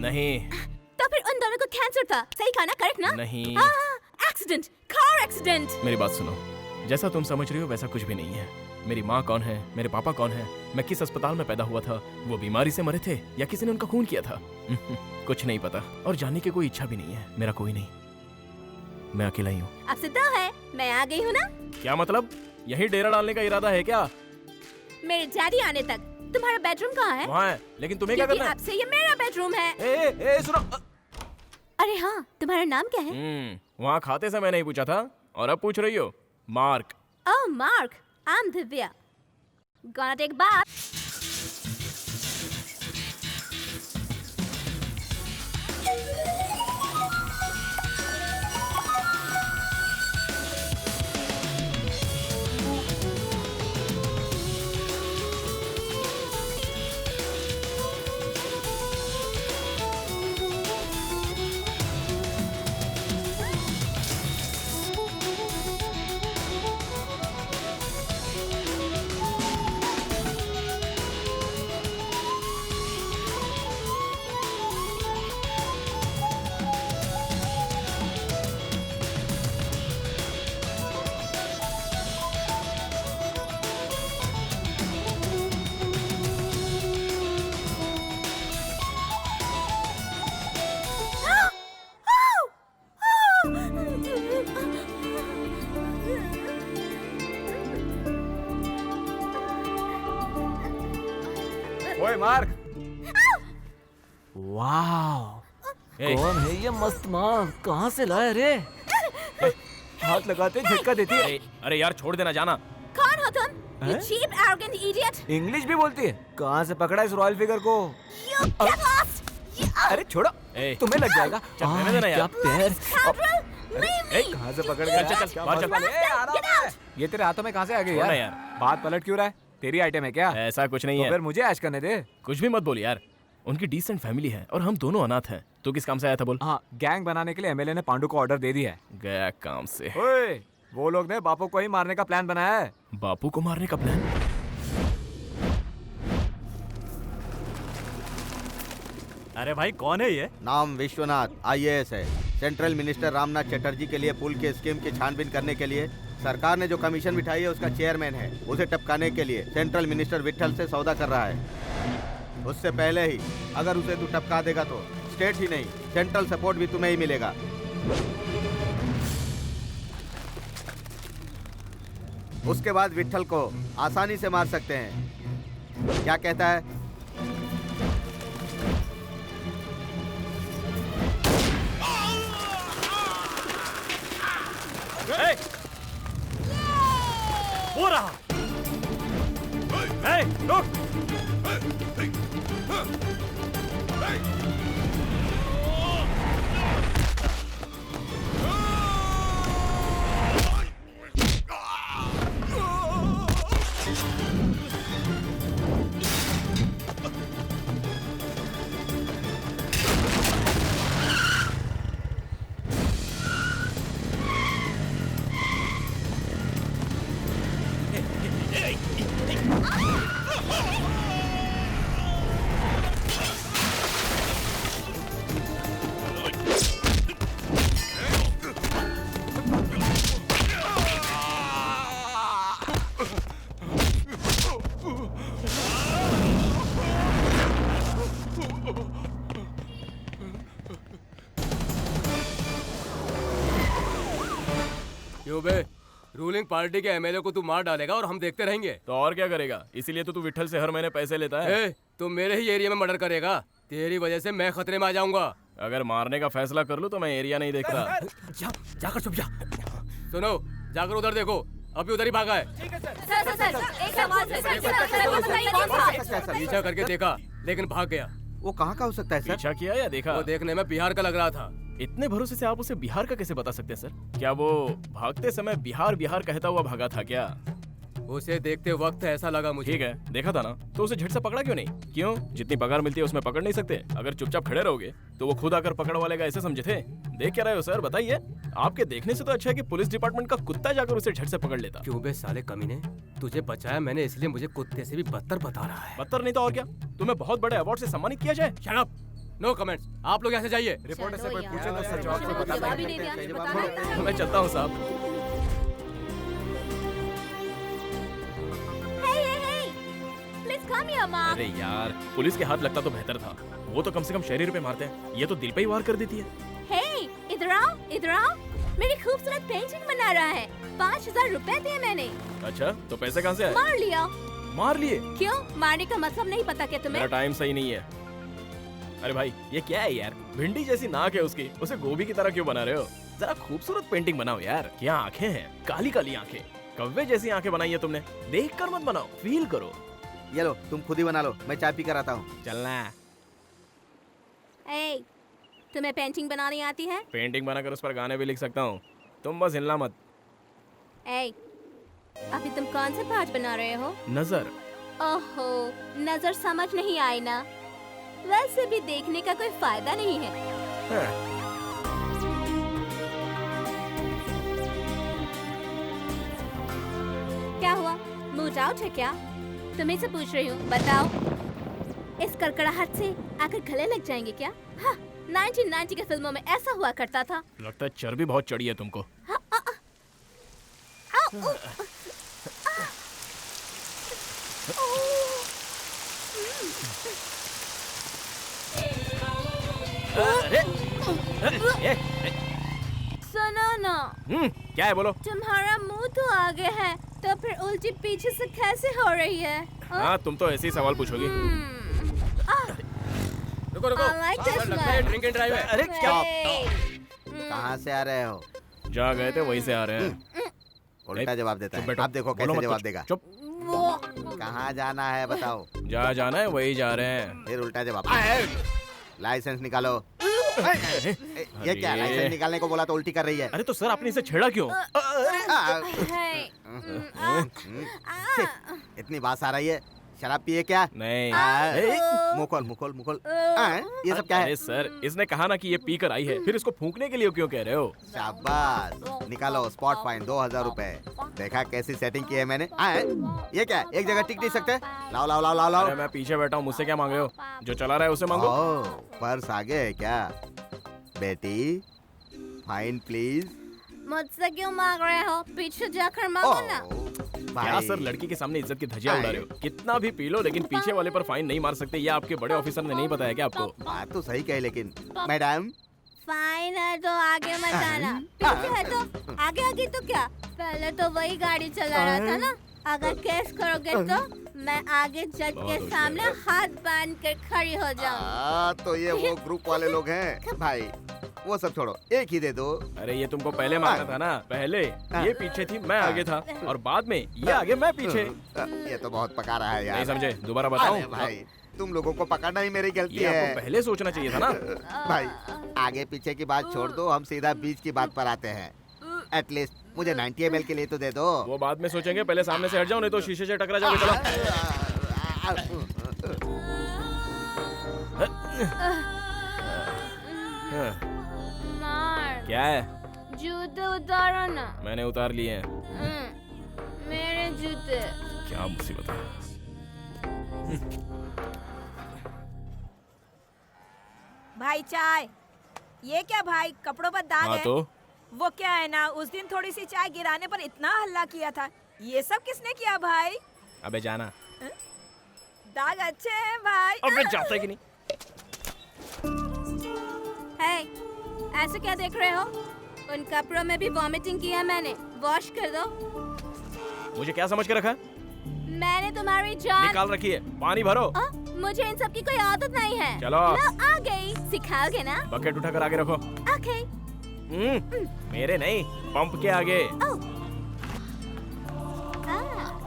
नहीं। तो फिर उन दोनों को कैंसर था, सही कहा ना? करेक्ट ना? नहीं। Accident, car accident. मेरी बात सुनो, जैसा तुम समझ रही हो वैसा कुछ भी नहीं है। मेरी माँ कौन है, मेरे पापा कौन है, मैं किस अस्पताल में पैदा हुआ था, वो बीमारी से मरे थे या किसी ने उनका खून किया था, कुछ नहीं पता और जानने की कोई इच्छा भी नहीं है। मेरा कोई नहीं, मैं अकेला ही हूँ। अब से तो है, मैं आ गई हूँ ना? क्या मतलब? यही डेरा डालने का इरादा है क्या? मेरे डैडी आने तक। तुम्हारा बेडरूम कहाँ है? वहाँ है, लेकिन तुम्हें क्या करना है? अब से ये मेरा बेडरूम है। ए, सुनो। अरे हाँ, तुम्हारा नाम क्या है? वहाँ खाते समय नहीं पूछा था और अब पूछ रही हो? Mark. Oh mark, I am Divya. Gonna take a bath. ओए मार्क। वाह, कौन है ये मस्त माँ? कहाँ से लाया रे? हाथ लगाते झटका देती है। अरे यार छोड़ देना, जाना। कौन हो तुम? You cheap, arrogant idiot! English भी बोलती है? कहाँ से पकड़ा इस रॉयल फिगर को? You get lost! अरे छोड़ो, तुम्हें लग जाएगा। रहने देना यार। क्या पैर? Leave कहाँ से पकड़ गया? चल बाहर चल। ये तेरे हाथों में कहाँ से आ गई छोड़ ना यार? बात पलट क्यों रहा है? तेरी आइटम है क्या? ऐसा कुछ नहीं तो है। फिर मुझे ऐश करने दे। कुछ भी मत बोल यार, उनकी डिसेंट फैमिली है और हम दोनों अनाथ हैं। तू किस काम से आया था बोल? हाँ, गैंग बनाने के लिए एमएलए ने पांडु को ऑर्डर दे दिया है। गया काम से। ओए, वो लोग ने बापू को ही मारने का प्लान बनाया है। बापू को मारने का प्लान? अरे भाई कौन है ये? नाम विश्वनाथ, IAS है। सेंट्रल मिनिस्टर रामनाथ चटर्जी के लिए पुल के स्कीम की छानबीन करने के लिए सरकार ने जो कमीशन बिठाई है उसका चेयरमैन है। उसे टपकाने के लिए सेंट्रल मिनिस्टर विट्ठल से सौदा कर रहा है। उससे पहले ही अगर उसे तू टपका देगा तो स्टेट ही नहीं सेंट्रल सपोर्ट भी तुम्हें ही मिलेगा। उसके बाद विट्ठल को आसानी से मार सकते हैं। क्या कहता है? हो रहा। रुक। क्यों बे? रूलिंग पार्टी के एमएलए को तू मार डालेगा और हम देखते रहेंगे? तो और क्या करेगा? इसीलिए तो तू विट्ठल से हर महीने पैसे लेता है। तू मेरे ही एरिया में मर्डर करेगा, तेरी वजह से मैं खतरे में आ जाऊंगा। अगर मारने का फैसला कर लूं तो मैं एरिया नहीं देख रहा। जाकर छुप जा। सुनो, जाकर उधर देखो, अभी उधर ही भागा है। सर, एक सवाल सर, पीछा करके देखा लेकिन भाग गया। वो कहाँ का हो सकता है सर? पीछा किया या देखा? वो देखने में बिहार का लग रहा था। इतने भरोसे से आप उसे बिहार का कैसे बता सकते हैं सर? क्या वो भागते समय बिहार बिहार कहता हुआ भागा था क्या? उसे देखते वक्त ऐसा लगा मुझे। ठीक है, देखा था ना, तो उसे झट से पकड़ा क्यों नहीं? क्यों? जितनी पगार मिलती है उसमें पकड़ नहीं सकते? अगर चुपचाप खड़े रहोगे तो वो खुद आकर पकड़ वालेगा, ऐसे समझे थे? देख क्या रहे हो सर, बताइए। आपके देखने से तो अच्छा है कि पुलिस डिपार्टमेंट का कुत्ता जाकर उसे झट से पकड़ लेता। क्यों बे साले कमीने, तुझे बचाया मैंने इसलिए मुझे कुत्ते से भी बदतर बता रहा है। बदतर नहीं तो और क्या? तुम्हें बहुत बड़े अवार्ड से सम्मानित किया जाए। Shut up, no comments. आप लोग यहाँ से जाइए। रिपोर्टर से कोई पूछे तो सच जवाब से बताना। मैं चलता हूँ साहब। अरे यार, पुलिस के हाथ लगता तो बेहतर था। वो तो कम से कम शरीर पे मारते हैं, ये तो दिल पे ही वार कर देती है। हे, इधर आओ, इधर आओ। मेरी खूबसूरत पेंटिंग बना रहा है। 5000 रुपए दिए मैंने। अच्छा, तो पैसे कहाँ से आए? मार लिया। मार लिए? क्यों? मारने का मतलब नहीं पता क्या तुम्हें? मेरा टाइम सही नहीं है। अरे भाई, ये क्या है यार? भिंडी जैसी नाक है उसकी, उसे गोभी की तरह क्यों बना रहे हो? जरा खूबसूरत पेंटिंग बनाओ यार। क्या आंखें हैं, काली काली आंखें। कव्वे जैसी आंखें बनाई है तुमने। देख कर मत बनाओ, फील करो। ये लो, तुम खुद ही बना लो, मैं चाय पी कर आता हूँ। चलना। ए, तुम्हें पेंटिंग बनानी आती है? पेंटिंग बनाकर उस पर गाने भी लिख सकता हूँ, तुम बस हिलना मत। ए, अभी तुम कौन से पार्ट बना रहे हो? नजर। ओहो, नजर समझ नहीं आई ना। वैसे भी देखने का कोई फायदा नहीं है। हाँ। क्या हुआ, मूड आउट है क्या? तुम्हें से पूछ रही हूँ, बताओ। इस कड़कड़ाहट से आकर गले लग जाएंगे क्या? हाँ, 1990 के फिल्मों में ऐसा हुआ करता था। लगता है चर्बी बहुत चढ़ी है तुमको। सुनो ना। क्या है बोलो? तुम्हारा मुंह तो आगे है, तो फिर उल्टी पीछे से कैसे हो रही है? हाँ, तुम तो ऐसे ही सवाल पूछोगी। रुको रुको, लगता है ड्रिंक एंड ड्राइव है। अरे क्या? कहाँ से आ रहे हो? जहाँ गए थे वहीं से आ रहे हैं। उल्टा जवाब देता है। आप देखो कैसे जवाब देगा। चुप। कहाँ जाना है बताओ? जहाँ जाना है वही जा रहे हैं। फिर उल्टा जवाब। लाइसेंस निकालो। ये क्या, लाइसेंस निकालने को बोला तो उल्टी कर रही है। अरे तो सर, आपने इसे छेड़ा क्यों? इतनी बात आ रही है। शराब पिए क्या? नहीं। मुकुल मुकुल मुकुल, ये सब क्या है? अरे सर, इसने कहा ना कि ये पी कर आई है, फिर इसको फूंकने के लिए क्यों कह रहे हो? शाबाश, निकालो स्पॉट फाइन 2000 रुपए। देखा कैसी सेटिंग की है मैंने? ये क्या, एक जगह टिक नहीं सकते? लाओ लाओ लाओ लाओ लाओ। अरे मैं पीछे बैठा हूँ, मुझसे क्या मांग रहे हो? जो चला रहा है उसे मांगो। पर्स आगे है क्या? बेटी फाइन प्लीज। मुझसे क्यों मांग रहे हो? पीछे जाकर मांगो ना। क्या सर, लड़की के सामने इज्जत की धज्जियां उड़ा रहे हो? कितना भी पी लो, लेकिन पीछे वाले पर फाइन नहीं मार सकते। ये आपके बड़े ऑफिसर ने नहीं बताया क्या आपको? बात तो सही कही, लेकिन मैडम फाइन है तो आगे मत आना, पीछे है तो आगे। आगे तो क्या, पहले तो वही गाड़ी चला रहा था ना। अगर केस करोगे तो मैं आगे जज के सामने हाथ बांध कर खड़ी हो जाऊँ। तो ये वो ग्रुप वाले लोग हैं भाई, वो सब छोड़ो, एक ही दे दो। अरे ये तुमको पहले मांगना था ना। पहले ये पीछे थी, मैं आगे था, और बाद में ये आगे, मैं पीछे। ये तो बहुत पका रहा है यार। नहीं समझे? दोबारा बताओ भाई, तुम लोगों को पकड़ना ही मेरी गलती ये है। आपको पहले सोचना चाहिए था ना। भाई आगे पीछे की बात छोड़ दो, हम सीधा बीच की बात पर आते हैं। एटलीस्ट मुझे 90 ml के लिए तो दे दो। वो बाद में सोचेंगे, पहले सामने से हट जाओ, नहीं तो शीशे से टकरा जाओगे। चलो। क्या है? जूते उतारो ना। मैंने उतार लिए हैं। मेरे जूते। क्या मुसीबत है। भाई चाय। ये क्या भाई, कपड़ों पर दाग हाँ है? तो? वो क्या है ना, उस दिन थोड़ी सी चाय गिराने पर इतना हल्ला किया था। ये सब किसने किया भाई? अबे जाना। दाग अच्छे हैं भाई। अबे जाता है कि नहीं? हे, ऐसे क्या देख रहे हो? उन कपड़ों में भी वॉमिटिंग की है मैंने। वॉश कर दो। मुझे क्या समझ के रखा? मैंने तुम्हारी जान निकाल रखी है, पानी भरो। मुझे इन सब की कोई आदत नहीं है। चलो। आ गई, सिखाओगे ना? बकेट उठाकर आगे रखो। ओके। मेरे नहीं, पंप के आगे।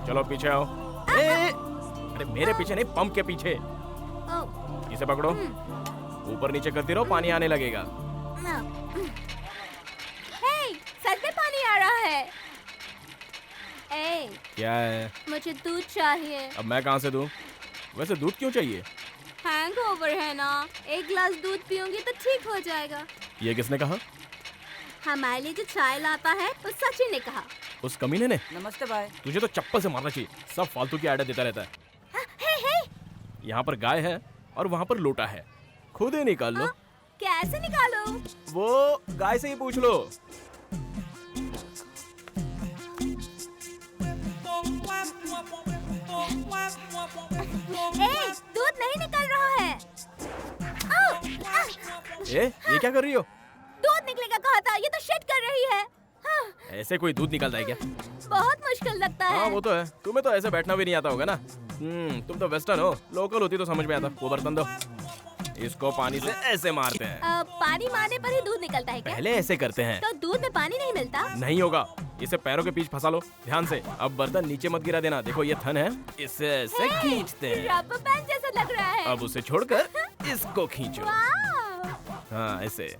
चलो पीछे आओ। अरे मेरे पीछे नहीं, पंप के पीछे। इसे पकड़ो, ऊपर नीचे करती रहो, पानी आने लगेगा। हे, सच में पानी आ रहा है। ए, क्या है? मुझे दूध चाहिए। अब मैं कहाँ से दूँ? वैसे दूध क्यों चाहिए? हैंगओवर है ना, एक गिलास दूध पीऊंगी तो ठीक हो जाएगा। ये किसने कहा? हमारे लिए जो चाय लाता है उस सचिन ने कहा। उस कमीने ने? नमस्ते भाई। तुझे तो चप्पल से मारना चाहिए, सब फालतू की आइडिया देता रहता है। हे। यहाँ पर गाय है और वहाँ पर लोटा है, खुद ही निकाल लो। कैसे निकालूं? वो गाय से ही पूछ लो। दूध नहीं निकल रहा है। ये क्या कर रही हो? दूध निकलेगा कहा था, ये तो शिट कर रही है। हाँ। ऐसे कोई दूध निकलता है क्या? बहुत मुश्किल लगता है। हाँ वो तो है, तुम्हें तो ऐसे बैठना भी नहीं आता होगा ना। तुम तो वेस्टर्न हो, लोकल होती तो समझ में आता। वो बर्तन दो, इसको पानी से ऐसे मारते हैं। पानी मारने पर ही दूध निकलता है क्या? पहले ऐसे करते हैं। तो दूध में पानी नहीं मिलता? नहीं होगा, इसे पैरों के बीच फंसा लो ध्यान से। अब बर्तन नीचे मत गिरा देना। देखो ये थन है, इसे ऐसे खींचते हैं। रबर बैंड जैसा लग रहा है। अब उसे छोड़कर इसको खींचो। वाह! हाँ ऐसे।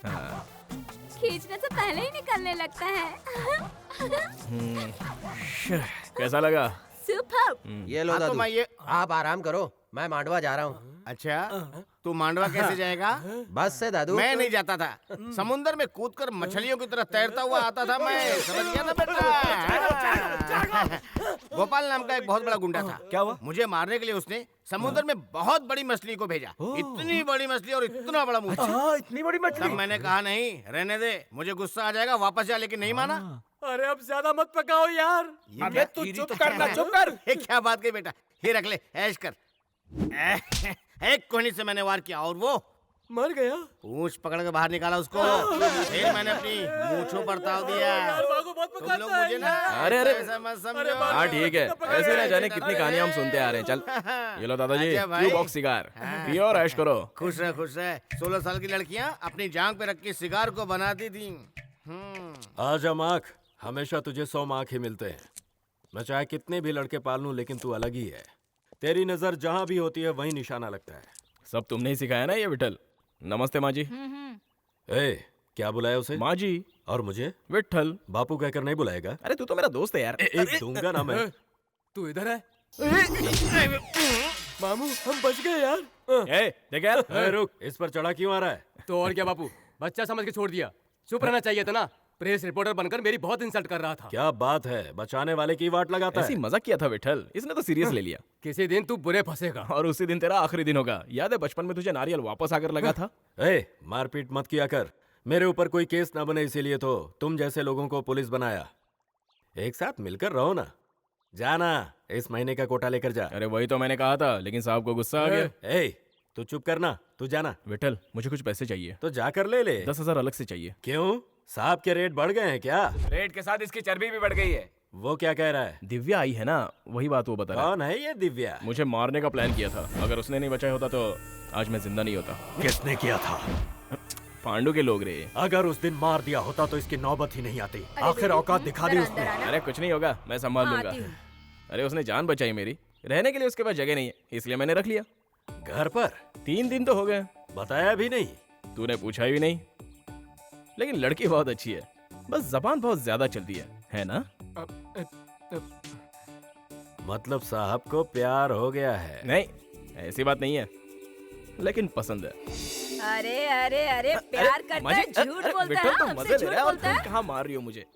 हाँ खींचने से पहले ही निकलने लगता है। कैसा लगा? सुपर। ये लो हाँ, तो दादू, मैं ये आप आराम करो, मैं मांडवा जा रहा हूँ। अच्छा तू मांडवा कैसे जाएगा? बस से दादू। मैं नहीं जाता था। समुंदर में कूदकर मछलियों की तरह तैरता हुआ आता था मैं, समझ गया ना बेटा? गोपाल नाम का एक बहुत बड़ा गुंडा था। क्या हुआ? मुझे मारने के लिए उसने समुद्र में बहुत बड़ी मछली को भेजा। इतनी बड़ी मछली और इतना बड़ा मुंह। इतनी बड़ी मछली। तब मैंने कहा नहीं रहने दे, मुझे गुस्सा आ जाएगा, वापस जा, लेकिन नहीं माना। अरे अब ज्यादा मत पकाओ यार। अबे तू चुप कर ना, चुप कर। ये क्या बात कही बेटा, ये रख ले, ऐश कर। एक कोहनी से मैंने वार किया और वो मर गया। पूंछ पकड़ के बाहर निकाला उसको। फिर मैंने अपनी मूंछों पर ताव दिया। तुम लोग मुझे ना अरे ऐसा मत समझो। हाँ ठीक है, ऐसे ना जाने कितनी कहानियां हम सुनते आ रहे हैं। चल ये लो दादाजी, अच्छा भाई। यू बॉक्स सिगार पियो और ऐश करो। खुश रह खुश रह। 16 साल की लड़कियां अपनी जांग पे रख के सिगार को बनाती थी। आजा माख, हमेशा तुझे 100 माख ही मिलते हैं। मैं चाहे कितने भी लड़के पाल लूं, लेकिन तू अलग ही है। तेरी नजर जहां भी होती है वहीं निशाना लगता है। सब तुमने ही सिखाया ना ये विठल। नमस्ते माँ जी। ए, क्या बुलाया उसे? माँ जी। और मुझे? विठल। बापू कहकर नहीं बुलाएगा? अरे तू तो मेरा दोस्त है यार। एक दूंगा ना मैं। तू इधर है? मामू हम बच गए यार। देख यार। रुक, इस पर चढ़ा क्यों आ रहा है? तो और क्या बापू, बच्चा समझ के छोड़ दिया। चुप रहना चाहिए था ना। प्रेस रिपोर्टर बनकर मेरी बहुत इंसल्ट कर रहा था। क्या बात है, बचाने वाले की वाट लगाता है। ऐसी मजाक किया था विठल, इसने तो सीरियस ले लिया। किसी दिन तू बुरे फंसेगा। और उसी दिन तेरा आखिरी दिन होगा। याद है बचपन में तुझे नारियल वापस आकर लगा था? ए, मारपीट मत किया कर। मेरे ऊपर कोई केस ना बने इसीलिए तो तुम जैसे लोगों को पुलिस बनाया। एक साथ मिलकर रहो ना। जाना, इस महीने का कोटा लेकर जा। अरे वही तो मैंने कहा था, लेकिन साहब को गुस्सा आ गया। ए, तू चुप करना, तू जाना। विठल मुझे कुछ पैसे चाहिए। तो जाकर ले ले। 10,000 अलग से चाहिए। क्यों, साहब के रेट बढ़ गए हैं क्या? रेट के साथ इसकी चर्बी भी बढ़ गई है। वो क्या कह रहा है? दिव्या आई है ना, वही बात वो बता रहा है। कौन है ये दिव्या? मुझे मारने का प्लान किया था। अगर उसने नहीं बचाया होता तो आज मैं जिंदा नहीं होता। किसने किया था? पांडु के लोग रे। अगर उस दिन मार दिया होता तो इसकी नौबत ही नहीं आती। आखिर औकात दिखा दी उसने। अरे कुछ नहीं होगा, मैं संभाल लूंगा। अरे उसने जान बचाई मेरी। रहने के लिए उसके पास जगह नहीं है, इसलिए मैंने रख लिया। घर पर 3 दिन तो हो गए। बताया भी नहीं? तूने पूछा भी नहीं। लेकिन लड़की बहुत अच्छी है, बस जबान बहुत ज्यादा चलती है ना? मतलब साहब को प्यार हो गया है? नहीं, ऐसी बात नहीं है, लेकिन पसंद है। अरे अरे अरे प्यार करता है, झूठ बोलता है, तो हमसे मजे ले झूठ रहा है और बोलता तुम है। कहाँ मार रही हो मुझे?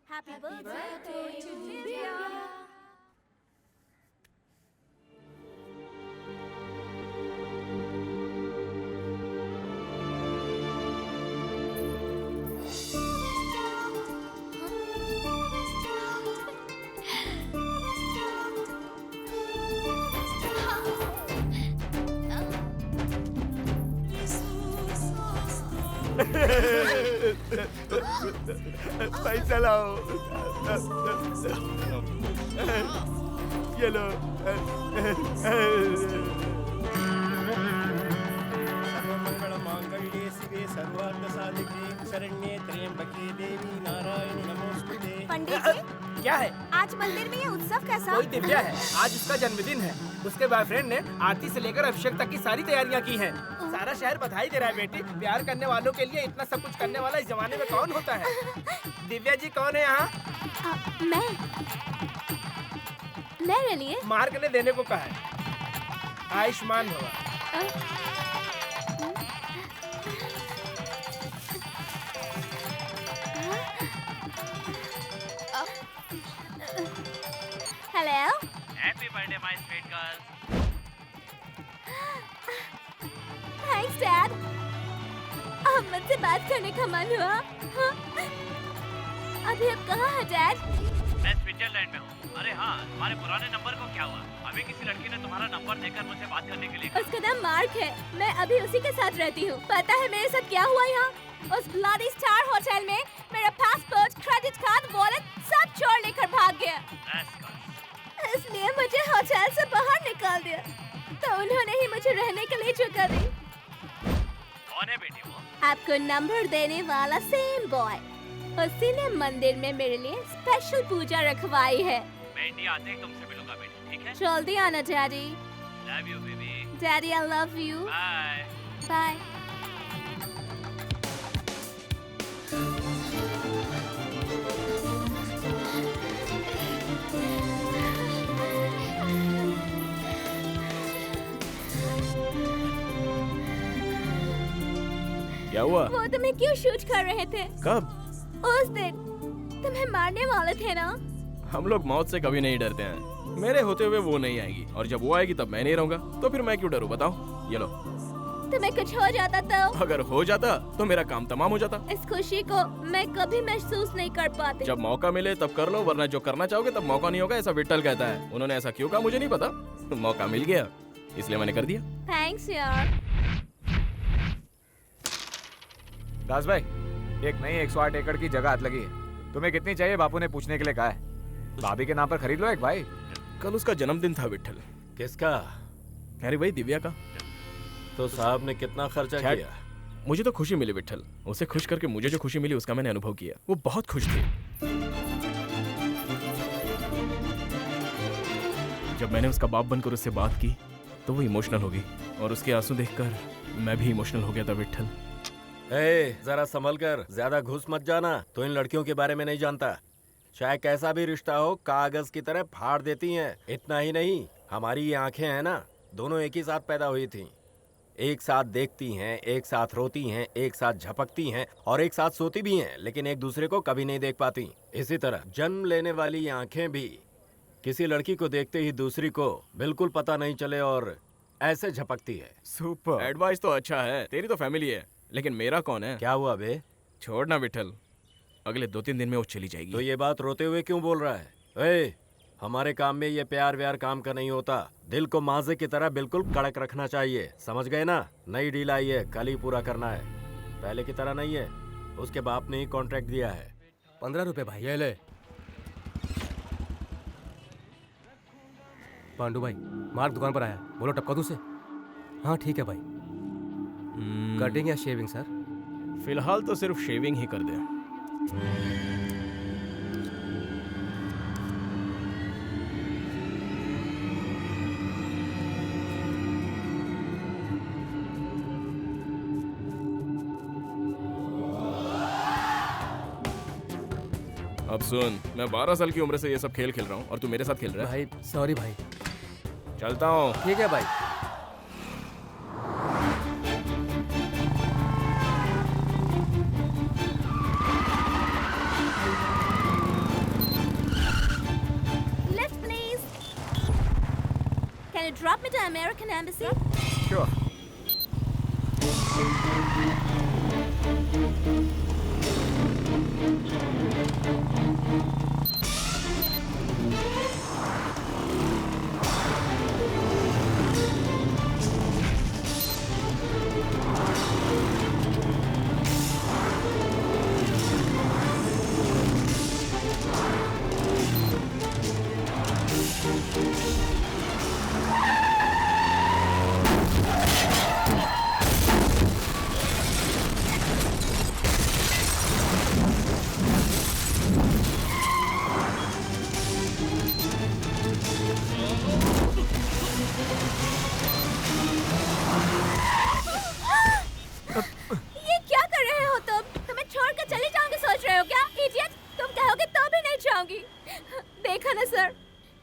Happy birthday to Divya. पैसा लाओ। ये लो। सर्वमंगलमांगल्ये शिवे सर्वार्थसाधिके शरण्ये त्र्यंबके देवी नारायणी नमोस्तुते। पंडित जी, क्या है? आज मंदिर में ये उत्सव कैसा? कोई दिव्या है, आज उसका जन्मदिन है। उसके बॉयफ्रेंड ने आरती से लेकर अभिषेक तक की सारी तैयारियां की हैं। सारा शहर बधाई दे रहा है बेटी। प्यार करने वालों के लिए इतना सब कुछ करने वाला इस जमाने में कौन होता है? दिव्या जी कौन है यहाँ? मेरे लिए मार्क ने देने को कहा है। आयुष्मान भवा। Hello. Happy birthday my sweet girl. Thanks dad. अब मुझसे बात करने का मन हुआ। हाँ? अभी अब कहाँ है डैड? मैं स्विट्जरलैंड में हूँ। अरे हाँ, तुम्हारे पुराने नंबर को क्या हुआ? अभी किसी लड़की ने तुम्हारा नंबर देकर मुझसे बात करने के लिए कहा। उसका नाम मार्क है। मैं अभी उसी के साथ रहती हूँ। पता है मेरे साथ क्या हुआ यहाँ? उस ब्लडी स्टार होटल में मेरा पासपोर्ट, क्रेडिट कार्ड, वॉलेट सब चोर लेकर भाग गया। इसलिए मुझे मुझे रहने के लिए जो करे। कौन है बेटी वो? आपको नंबर देने वाला सेम बॉय। उसी ने मंदिर में मेरे लिए स्पेशल पूजा रखवाई है। मैं इंडिया आते ही तुमसे मिलूंगा बेटी, ठीक है? जल्दी आना daddy. Love you baby. Daddy I love you. Bye. Bye. क्या हुआ? वो तुम्हें क्यों शूट कर रहे थे? कब? उस दिन तुम्हें मारने वाले थे ना? हम लोग मौत से कभी नहीं डरते हैं। मेरे होते हुए वो नहीं आएगी, और जब वो आएगी तब मैं नहीं रहूंगा, तो फिर मैं क्यों डरूं बताओ? ये लो। तुम्हें कुछ हो जाता तो? अगर हो जाता तो मेरा काम तमाम हो जाता। इस खुशी को मैं कभी महसूस नहीं कर पाती। जब मौका मिले तब कर लो, वरना जो करना चाहोगे तब मौका नहीं होगा, ऐसा विट्ठल कहता है। उन्होंने ऐसा क्यों कहा मुझे नहीं पता, मौका मिल गया इसलिए मैंने कर दिया। थैंक्स यार। दास भाई, एक नई 108 एकड़ की जगह हाथ लगी है। तुम्हें कितनी चाहिए बापू ने पूछने के लिए कहा है। भाभी के नाम पर खरीद लो एक भाई। कल उसका जन्मदिन था विट्ठल। किसका? अरे भाई दिव्या का। तो साहब ने कितना खर्चा किया? मुझे तो खुशी मिली विट्ठल, उसे खुश करके मुझे जो खुशी मिली उसका मैंने अनुभव किया। वो बहुत खुश थी। जब मैंने उसका बाप बनकर उससे बात की तो वो इमोशनल हो गई, और उसके आंसू देखकर मैं भी इमोशनल हो गया था विट्ठल। जरा संभल कर, ज्यादा घुस मत जाना। तो इन लड़कियों के बारे में नहीं जानता। चाहे कैसा भी रिश्ता हो, कागज की तरह फाड़ देती हैं। इतना ही नहीं, हमारी ये आंखें हैं ना, दोनों एक ही साथ पैदा हुई थी। एक साथ देखती हैं, एक साथ रोती हैं, एक साथ झपकती हैं और एक साथ सोती भी हैं, लेकिन एक दूसरे को कभी नहीं देख पाती। इसी तरह जन्म लेने वाली ये आंखें भी किसी लड़की को देखते ही दूसरी को बिल्कुल पता नहीं चले और ऐसे झपकती है। सुपर एडवाइस तो अच्छा है। तेरी तो फैमिली है, लेकिन मेरा कौन है? क्या हुआ बे? छोड़ना विट्ठल, अगले 2-3 दिन में वो चली जाएगी। तो ये बात रोते हुए क्यों बोल रहा है? हमारे काम में ये प्यार व्यार काम का नहीं होता। दिल को माजे की तरह बिल्कुल कड़क रखना चाहिए, समझ गए ना? नई डील आई है, कल ही पूरा करना है। पहले की तरह नहीं है। उसके बाप ने ही कॉन्ट्रैक्ट दिया है। 15 रुपए भाई। ये ले। पांडू भाई, मार्क दुकान पर आया, बोलो टपका दूं से? हाँ ठीक है भाई। कटिंग या शेविंग सर? फिलहाल तो सिर्फ शेविंग ही कर दे। अब सुन, मैं 12 साल की उम्र से ये सब खेल खेल रहा हूँ और तू मेरे साथ खेल रहा है। भाई सॉरी भाई। चलता हूँ। ठीक है भाई। Lift please. Can you drop me to American Embassy? Sure. ये क्या कर रहे हो तुम? तुम्हें छोड़कर चले जाओगे सोच रहे हो क्या? इडियट! तुम कहोगे तो भी नहीं जाऊंगी। देखा ना सर,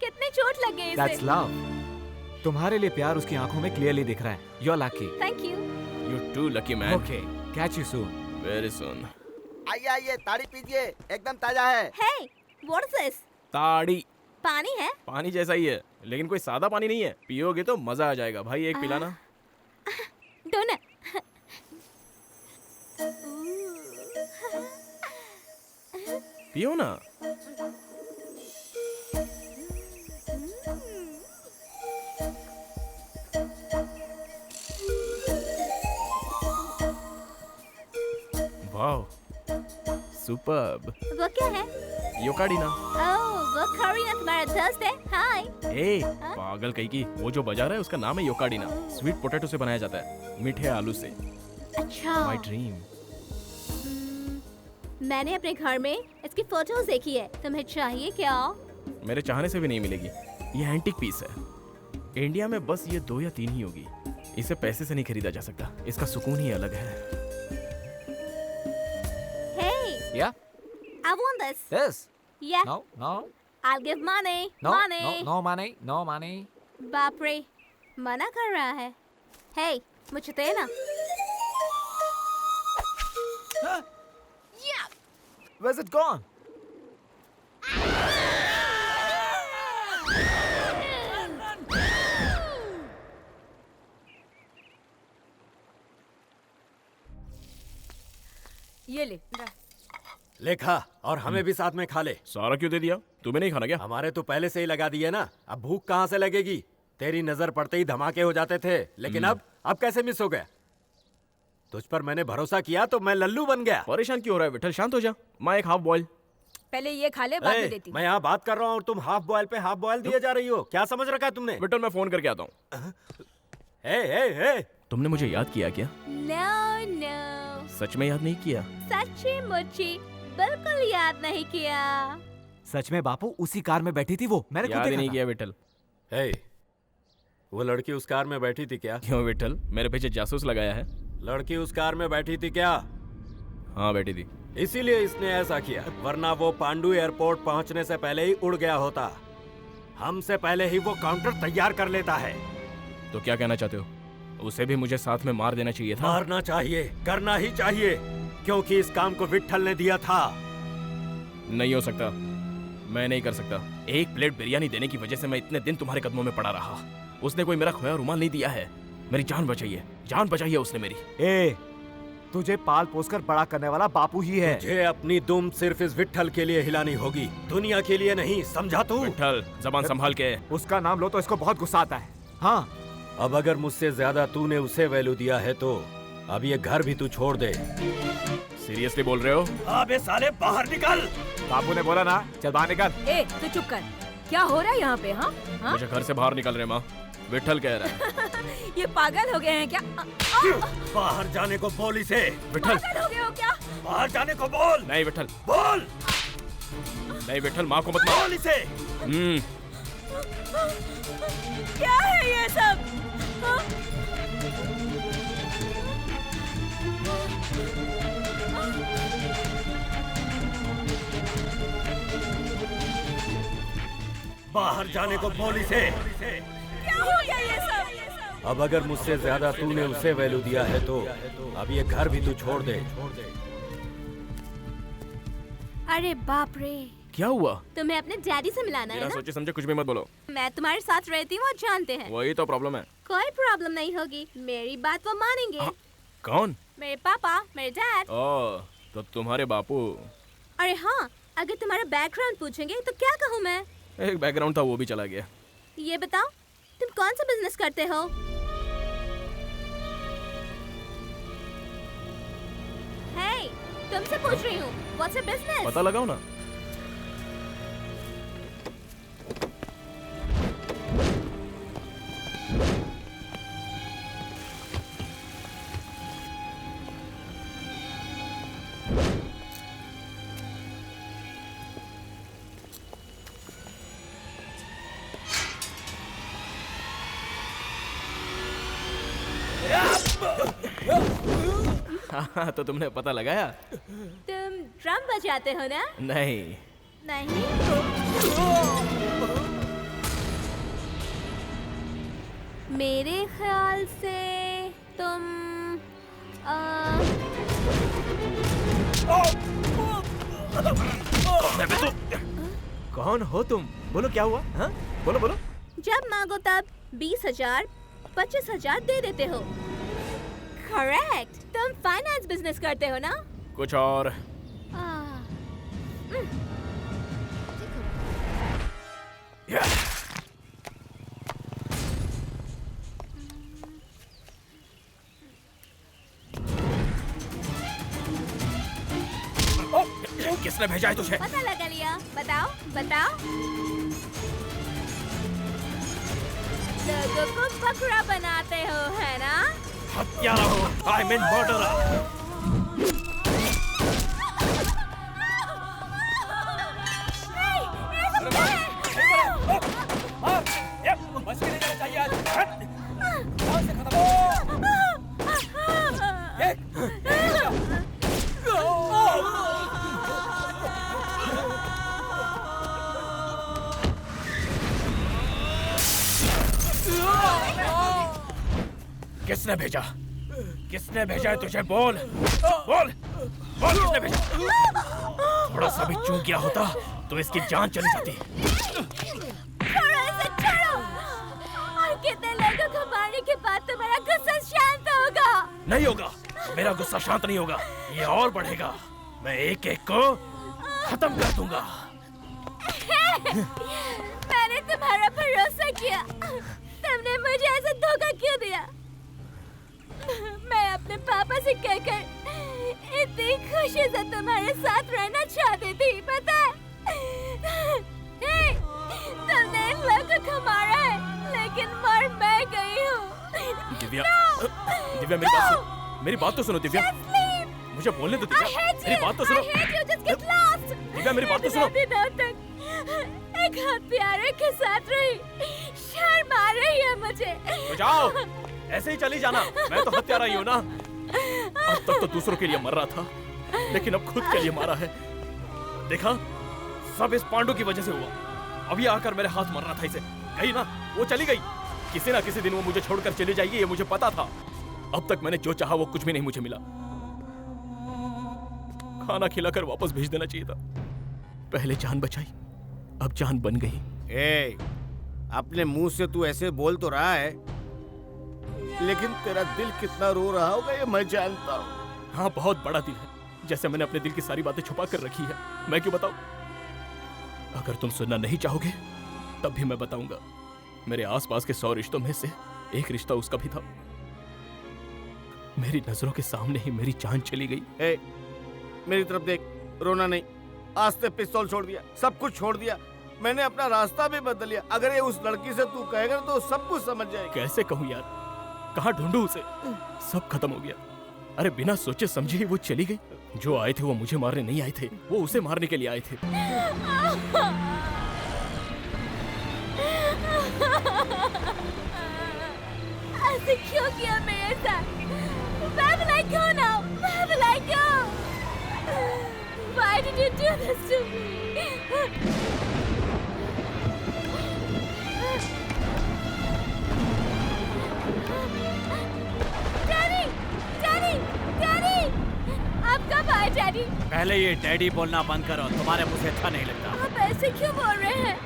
कितनी चोट लग गई इसे। That's love. तुम्हारे लिए प्यार उसकी आंखों में क्लियरली दिख रहा है। You're lucky. Thank you. You too lucky man. Okay. Catch you soon. Very soon. आइए आइए, ताड़ी पीजिए, एकदम ताजा है। Hey, what is this? ताड़ी पानी है? पानी जैसा ही है, लेकिन कोई सादा पानी नहीं है। पियोगे तो मजा आ जाएगा। भाई एक पिलाना। डोनट। पियो ना। Wow, superb. वो क्या है? योकाडिना। ओह, वो करीना तुम्हारा दोस्त है? हाय। ए, पागल कहीं की, वो जो बजा रहा है उसका नाम है योकाडिना। स्वीट पोटैटो से बनाया जाता है, मीठे आलू से। अच्छा। My dream. मैंने अपने घर में इसकी फोटोज देखी है, तुम्हें चाहिए क्या? मेरे चाहने से भी नहीं मिलेगी, ये एंटीक पीस है। इंडिया में बस ये 2 या 3 ही होगी। इसे पैसे से नहीं खरीदा जा सकता, इसका सुकून ही अलग है। Hey, Yeah? I want this. This? Yeah. No, no, I'll give money. no, Money. no, no money, no money. बाप रे, मना कर रहा है। Hey, मुझे देना। Where's it gone? ये ले। ले खा और हमें भी साथ में खा ले। सारा क्यों दे दिया? तुम्हें नहीं खाना क्या? हमारे तो पहले से ही लगा दिए ना, अब भूख कहाँ से लगेगी? तेरी नजर पड़ते ही धमाके हो जाते थे, लेकिन अब कैसे मिस हो गया? तुझ पर मैंने भरोसा किया तो मैं लल्लू बन गया। परेशान क्यों हो रहा है विठल? शांत हो जा। मैं एक हाफ बॉयल। पहले ये खा ले, बाद में देती हूँ। मैं यहाँ बात कर रहा हूँ और तुम हाफ बॉयल पे हाफ बॉयल दिए जा रही हो। क्या समझ रखा है तुमने? विठल मैं फोन करके आता हूँ। हे तुमने मुझे याद किया क्या? No, no. सच में याद नहीं किया? सच्ची मुच्ची बिल्कुल याद नहीं किया। सच में बापू उसी कार में बैठी थी वो, मैंने खुद याद ही देखा नहीं था। किया विठल। वो लड़की उस कार में बैठी थी क्या? क्यों विठल, मेरे पीछे जासूस लगाया है? लड़की उस कार में बैठी थी क्या? हाँ बैठी थी। इसीलिए इसने ऐसा किया, वरना वो पांडु एयरपोर्ट पहुंचने से पहले ही उड़ गया होता। हमसे पहले ही वो काउंटर तैयार कर लेता है। तो क्या कहना चाहते हो? उसे भी मुझे साथ में मार देना चाहिए था? मारना चाहिए, करना ही चाहिए, क्योंकि इस काम को विट्ठल ने दिया था। नहीं हो सकता, मैं नहीं कर सकता। एक प्लेट बिरयानी देने की वजह से मैं इतने दिन तुम्हारे कदमों में पड़ा रहा। उसने कोई मेरा खोया रुमाल नहीं दिया है। मेरी जान बचाई है, जान बचाई है उसने मेरी। ए, तुझे पाल पोस कर बड़ा करने वाला बापू ही है। तुझे अपनी दुम सिर्फ इस विट्ठल के लिए हिलानी होगी, दुनिया के लिए नहीं, समझा तू? विट्ठल जबान संभाल के। उसका नाम लो तो इसको बहुत गुस्सा आता है। हाँ, अब अगर मुझसे ज्यादा तूने उसे वैल्यू दिया है तो अब ये घर भी तू छोड़ दे। सीरियसली बोल रहे हो? अबे साले बाहर निकल। बापू ने बोला ना, चल बाहर निकल। ए, तू चुप कर। क्या हो रहा है यहाँ पे? हाँ हाँ? मुझे घर से बाहर निकल रहे माँ, विट्ठल कह रहा है। ये पागल हो गए हैं क्या? बाहर जाने को बोल इसे। विट्ठल पागल हो गए हो क्या? बाहर जाने को बोल। नहीं विट्ठल, बोल। नहीं विट्ठल, माँ को मत मार। बोल इसे। क्या है ये सब? हाँ? बाहर जाने को बोल इसे। क्या हो गया ये सब? अब अगर मुझसे ज्यादा तूने उसे वैल्यू दिया है तो अब ये घर भी तू छोड़ दे। अरे बाप रे, क्या हुआ? तुम्हें अपने डैडी से मिलाना है बिना ना? सोचे समझे कुछ भी मत बोलो। मैं तुम्हारे साथ रहती हूँ और जानते हैं। वही तो प्रॉब्लम है। कोई प्रॉब्लम नहीं होगी, मेरी बात वो मानेंगे। कौन? मेरे पापा, मेरे डैड। ओह, तो तुम्हारे बापू। अरे हाँ, अगर तुम्हारा बैकग्राउंड पूछेंगे तो क्या कहूँ मैं? एक बैकग्राउंड था, वो भी चला गया। ये बताओ, तुम कौन सा बिजनेस करते हो? हे, तुमसे पूछ रही हूँ, व्हाट्स योर बिजनेस? पता लगाओ ना। हाँ, तो तुमने पता लगाया? तुम ड्रम बजाते हो ना? नहीं। नहीं। मेरे ख्याल से तुम कौन हो तुम? बोलो क्या हुआ? हाँ? बोलो बोलो। जब मांगो तब 20,000, 25,000 दे देते हो। करेक्ट। तुम फाइनेंस बिजनेस करते हो ना? कुछ और? किसने भेजा है तुझे? पता लगा लिया। बताओ बताओ। लोगों को बकरा बनाते हो है ना? हत्यारा हो, आई मीन मर्डरर। बस के नहीं जाना चाहिए आज। से खत्म हो। किसने भेजा? किसने भेजा है तुझे? बोल बोल बोल, किसने भेजा? थोड़ा सा भी चूक गया होता तो इसकी जान चली जाती। छोड़ो इसे, छोड़ो। और कितने लोगों को मारने के बाद तुम्हारा गुस्सा शांत होगा? नहीं होगा, मेरा गुस्सा शांत नहीं होगा, ये और बढ़ेगा। मैं एक एक को खत्म कर दूंगा। मैंने तुम्हारा भरोसा किया, तुमने मुझे ऐसा धोखा क्यों दिया? मैं अपने पापा से कहकर इतनी खुशी से तुम्हारे साथ रहना चाहती थी, पता है? तुमने इन लोगों को मारा है, लेकिन मर मैं गई हूँ। दिव्या, दिव्या मेरी बात तो सुनो दिव्या। मुझे बोलने दो दिव्या, मेरी बात तो सुनो। दिव्या मेरी बात तो सुनो। दिनों तक एक हत्यारे के साथ रही, शर्म आ रही है मुझे। तो जाओ, ऐसे ही चली जाना। मैं तो हत्यारा ही हूँ ना। अब तक तो दूसरों के लिए मर रहा था, लेकिन अब खुद के लिए मारा है। देखा, सब इस पांडु की वजह से हुआ। अभी आकर मेरे हाथ मर रहा था इसे। गई ना, वो चली गई। किसी ना किसी दिन वो मुझे छोड़कर चली जाएगी, ये मुझे पता था। अब तक मैंने जो चाहा वो कुछ भी नहीं मुझे मिला। खाना खिलाकर वापस भेज देना चाहिए था। पहले जान बचाई, अब जान बन गई। अपने मुंह से तू ऐसे बोल तो रहा है, लेकिन तेरा दिल कितना रो रहा होगा ये मैं जानता हूँ। हाँ, बहुत बड़ा दिल है। जैसे मैंने अपने दिल की सारी बातें छुपा कर रखी है। मैं क्यों बताऊं? अगर तुम सुनना नहीं चाहोगे तब भी मैं बताऊंगा। मेरे आसपास के 100 रिश्तों में से एक रिश्ता उसका भी था। मेरी नजरों के सामने ही मेरी जान चली गई। मेरी तरफ देख, रोना नहीं। आज से पिस्तौल छोड़ दिया, सब कुछ छोड़ दिया। मैंने अपना रास्ता भी बदल लिया। अगर ये उस लड़की से तू कहेगा तो सब कुछ समझ जाएगी। कैसे कहूँ यार, कहाँ ढूंढूं उसे? सब खत्म हो गया। अरे बिना सोचे समझे ही वो चली गई। जो आए थे वो मुझे मारने नहीं आए थे, वो उसे मारने के लिए आए थे। ऐसे क्यों किया मेरे साथ? Where will I go now? Where will I go? Why did you do this to me? Daddy, Daddy, Daddy, आप कब आए डैडी? पहले ये डैडी बोलना बंद करो, तुम्हारे मुझे से अच्छा नहीं लगता। आप ऐसे क्यों बोल रहे हैं?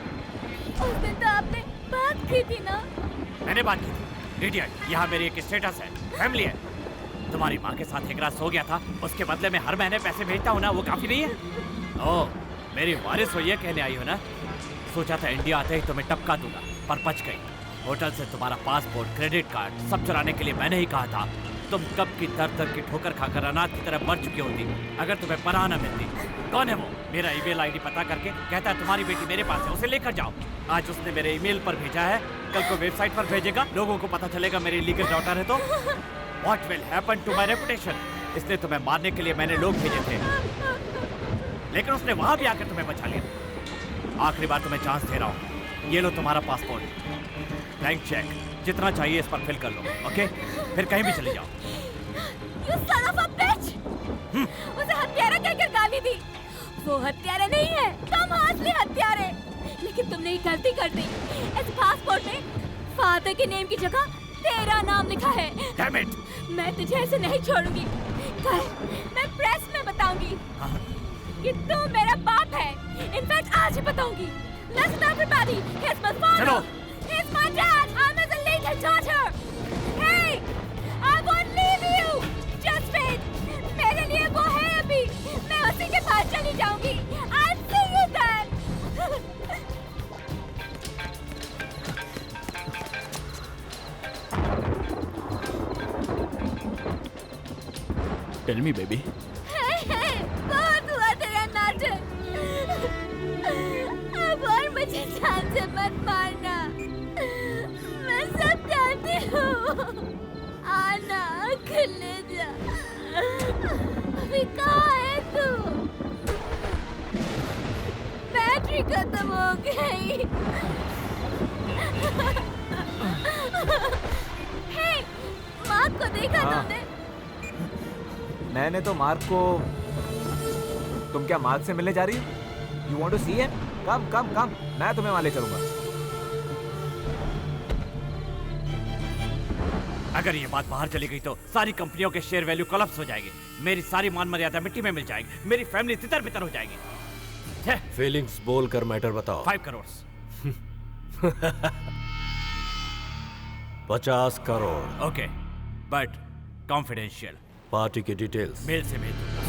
उस दिन तो आपने बात की थी ना? मैंने बात की थी इडियट। यहाँ मेरी एक स्टेटस है, फैमिली है। तुम्हारी माँ के साथ एक रात सो गया था, उसके बदले में हर महीने पैसे भेजता हूँ ना, वो काफी नहीं है? ओह, मेरी वारिस हो ये कहने आई हो ना? सोचा था इंडिया आते ही तुम्हें टपका दूंगा, पर बच गई। होटल से तुम्हारा पासपोर्ट, क्रेडिट कार्ड सब चुराने के लिए मैंने ही कहा था। तुम कब की दर की ठोकर खाकर अनाथ की तरह मर चुकी होती अगर तुम्हें पनाह न मिलती। कौन है वो? मेरा ईमेल आईडी पता करके कहता है तुम्हारी बेटी मेरे पास है, उसे लेकर जाओ। आज उसने मेरे ईमेल पर भेजा है, कल को वेबसाइट पर भेजेगा, लोगों को पता चलेगा मेरी लीगल डॉटर है तो what will happen to my reputation? इसलिए तुम्हें मारने के लिए मैंने लोग भेजे थे, लेकिन उसने वहां भी आकर तुम्हें बचा लिया। आखिरी बार तुम्हें चांस दे रहा हूँ, ये लो तुम्हारा पासपोर्ट, ब्लैंक चेक, जितना चाहिए इस पर फिल कर लो, ओके? फिर कहीं भी चले जाओ। You son of a bitch! उसे हत्यारा कहकर गाली दी। वो हत्यारा नहीं है, तुम असली हत्यारे। लेकिन तुमने ये गलती कर दी। इस पासपोर्ट में फादर के नेम की जगह तेरा नाम लिखा है। Damn it! मैं तुझे ऐसे नहीं छोड़ूंगी। कल मैं प्रेस में बताऊंगी कि तू मेरा बाप है। इनफैक्ट आज ही बताऊंगी। Listen everybody, he's my father. He's my dad. I'm his illegal daughter. Hey, I won't leave you. Just wait. मेरे लिए वो है अभी। मैं उसी के पास चली जाऊंगी। I'll see you then. Tell me, baby. Hey, बहुत हुआ तेरा नाटक। मुझे मत मारना, मैं सब जानती हूँ। आना, ले जा। अभी कहाँ है तू? बैटरी खत्म हो गई। हे, मार्क को देखा तुमने? मैंने तो मार्क को। तुम क्या मार्क से मिलने जा रही हो? You want to see him? Come, come, come. मैं तुम्हें वहां ले चलूंगा। अगर ये बात बाहर चली गई तो सारी कंपनियों के शेयर वैल्यू कोलैप्स हो जाएगी, मेरी सारी मान मर्यादा मिट्टी में मिल जाएगी, मेरी फैमिली तितर बितर हो जाएगी। फीलिंग्स बोल कर मैटर बताओ। 5 crore. 50 crore. Okay, but confidential. Party की डिटेल्स मेल से भेज दूंगा।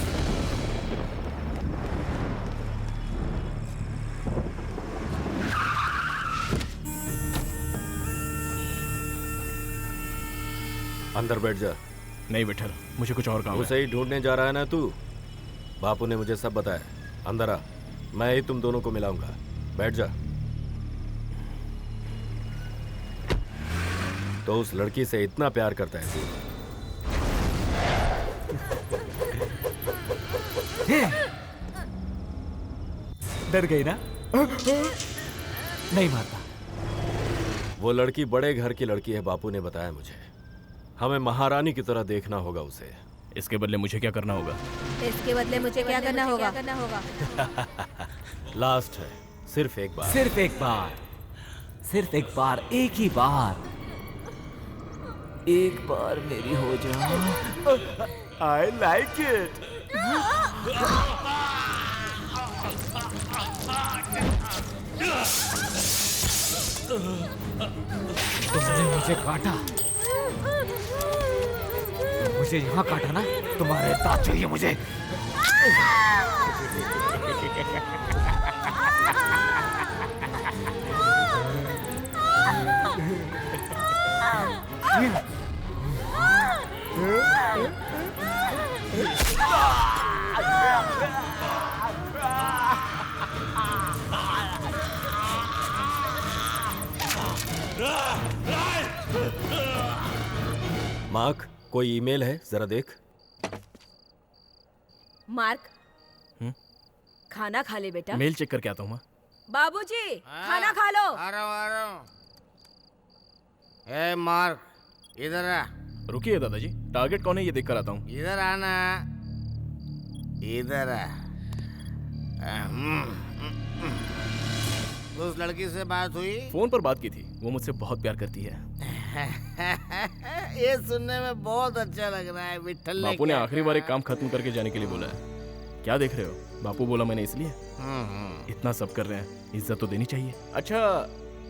अंदर बैठ जा। नहीं विठल, मुझे कुछ और काम है। उसे ही ढूंढने जा रहा है ना तू? बापू ने मुझे सब बताया। अंदर आ, मैं ही तुम दोनों को मिलाऊंगा। बैठ जा। तो उस लड़की से इतना प्यार करता है तू? डर गई ना? नहीं मारता। वो लड़की बड़े घर की लड़की है, बापू ने बताया मुझे। हमें महारानी की तरह देखना होगा उसे। इसके बदले मुझे क्या करना होगा? इसके बदले मुझे क्या करना होगा? लास्ट है, सिर्फ एक बार। सिर्फ एक बार, सिर्फ एक बार, एक ही बार, एक बार मेरी हो जा। I like it. तुमने मुझे काटा, मुझे यहाँ काटा ना? तुम्हारे दांत चाहिए मुझे। मार्क, कोई ईमेल है? जरा देख। मार्क, खाना खा ले बेटा। मेल चेक करके आता हूँ। बाबूजी, खाना खा लो। आ रहा हूँ। ए मार्क, इधर आ। रुकिए दादाजी, टारगेट कौन है ये देख कर आता हूँ। इधर आना, इधर आ। उस लड़की से बात हुई? फोन पर बात की थी, वो मुझसे बहुत प्यार करती है। ये सुनने में बहुत अच्छा लग रहा है। विठल बापू ने आखिरी बार एक काम खत्म करके जाने के लिए बोला है। क्या देख रहे हो? बापू बोला मैंने इसलिए। इतना सब कर रहे हैं, इज्जत तो देनी चाहिए। अच्छा,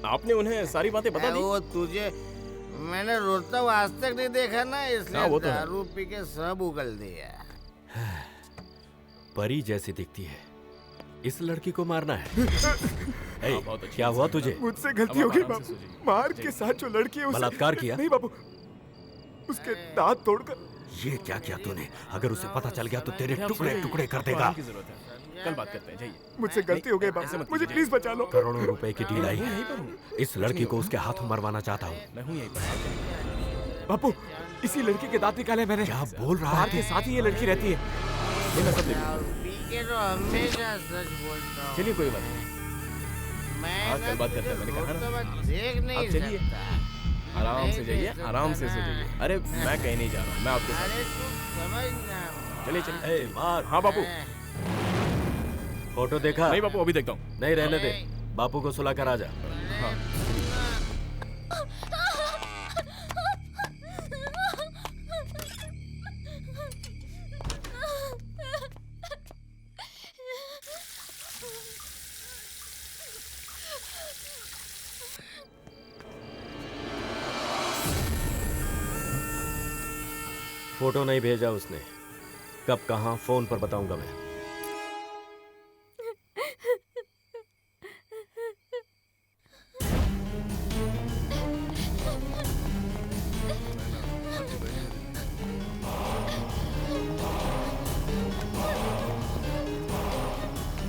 आपने उन्हें सारी बातें बता दी? वो तुझे मैंने रोता हुआ आज तक नहीं देखा ना, इसलिए वो तो है। दारू पी के सब उगल दिया। परी जैसी दिखती है, इस लड़की को मारना है। क्या हुआ तुझे? मुझसे गलती हो गई बाबू। मार्क के साथ जो लड़की है, बलात्कार किया? नहीं बाबू, उसके दांत तोड़कर। ये क्या किया तूने? अगर उसे पता चल गया तो तेरे टुकड़े टुकड़े कर देगा। कल बात करते हैं, जाइए। मुझसे गलती हो गई बाबू, मुझे प्लीज बचा लो। करोड़ों रुपए की डील आई है। इस लड़की को उसके हाथों मरवाना चाहता हूँ। मैं हूँ यहीं पर। बापू, इसी लड़की के दांत निकाले मैंने। क्या बोल रहा है? मार्क के साथ ही ये लड़की रहती है। ये मैं सब देख लूंगा। पी के तो हमेशा सच बोलता हूँ। चलिए कोई बात नहीं। हाँ, कल बात करते हैं, मैंने कहा ना। देख नहीं आप चलिए, आराम से जाइए, आराम से जाइए। अरे मैं कहीं नहीं जा रहा हूँ, मैं आपके साथ। अरे तू समझना। चलिए चलिए। मार्क। हाँ बापू। फोटो देखा? नहीं बापू, अभी देखता हूँ। नहीं, रहने दे। बापू को सुला कर आ जा। हाँ। फोटो नहीं भेजा उसने। कब कहाँ, फोन पर बताऊंगा मैं।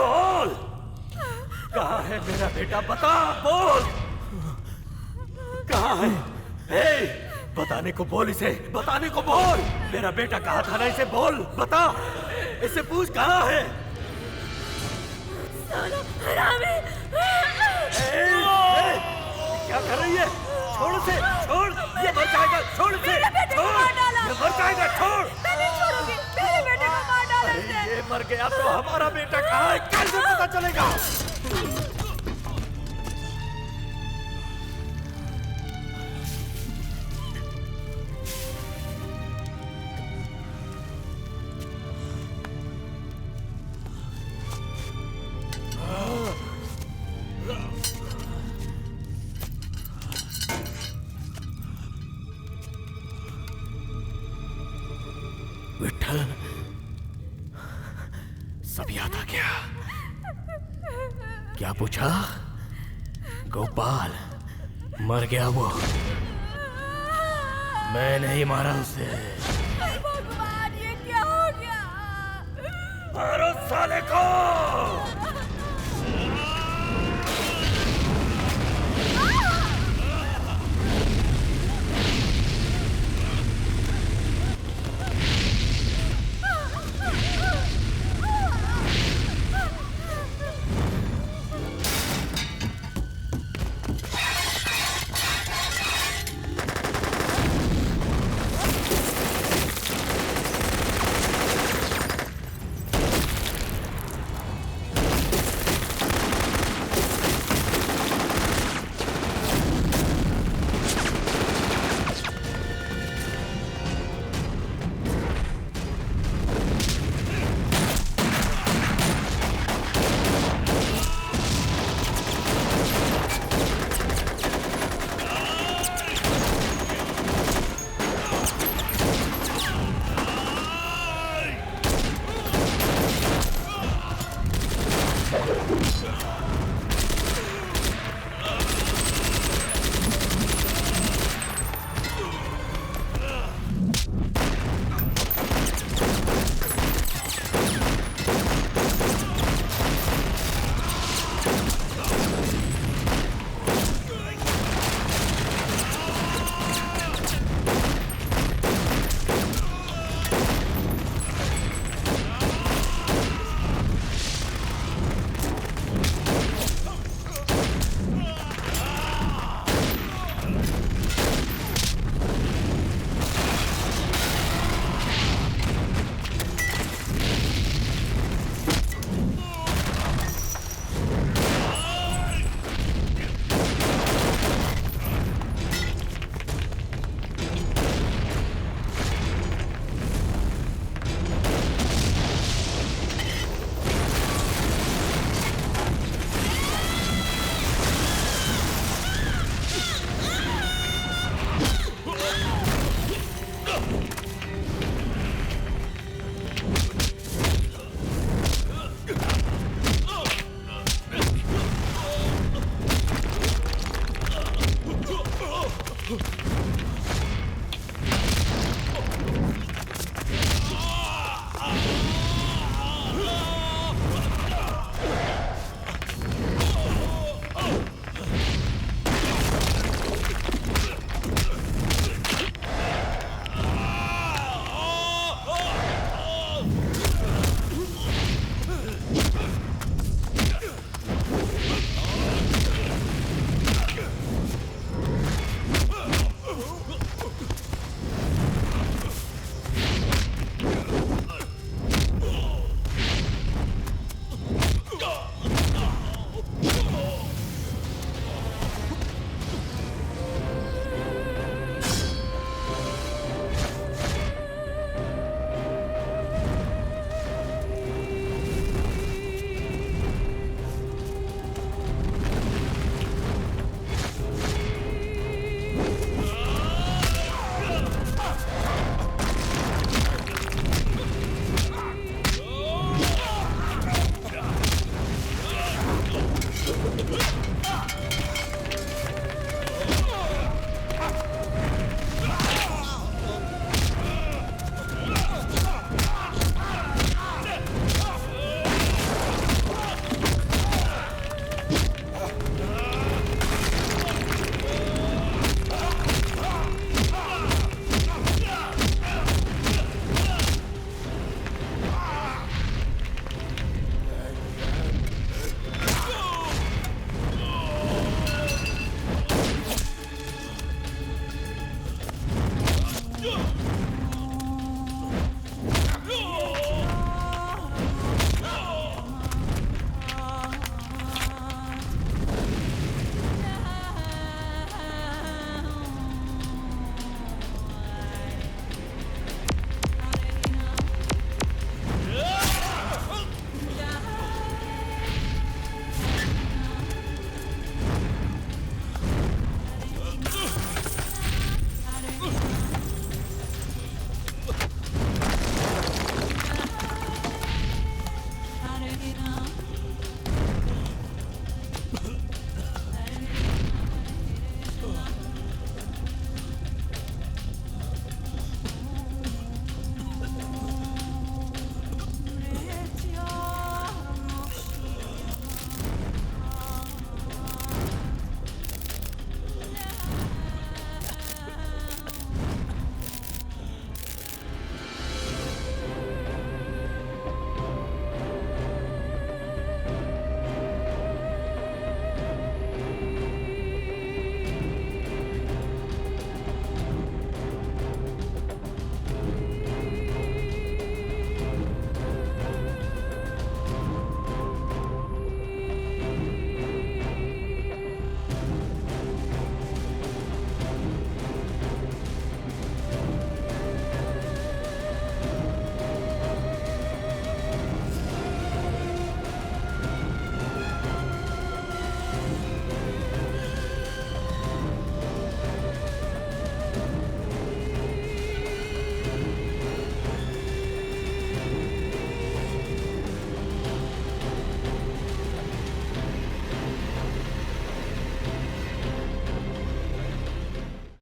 बोल, कहाँ है मेरा बेटा? बता, बोल, कहाँ है? बताने को बोल इसे, बताने को बोल। मेरा बेटा कहाँ था ना, इसे बोल, बता, इसे पूछ कहाँ है। क्या कर रही है? छोड़ उसे, छोड़, ये मर जाएगा, छोड़ उसे, छोड़, ये मर जाएगा, छोड़। मैं नहीं छोड़ूंगी, मेरे बेटे को मार डाला इसने। ये मर गया तो हमारा बेटा कहाँ है, कैसे पता चलेगा? विठल, सब याद आ गया। क्या पूछा? गोपाल मर गया वो, मैं नहीं मारा उसे। भगवान, ये क्या हो गया? मारो साले को।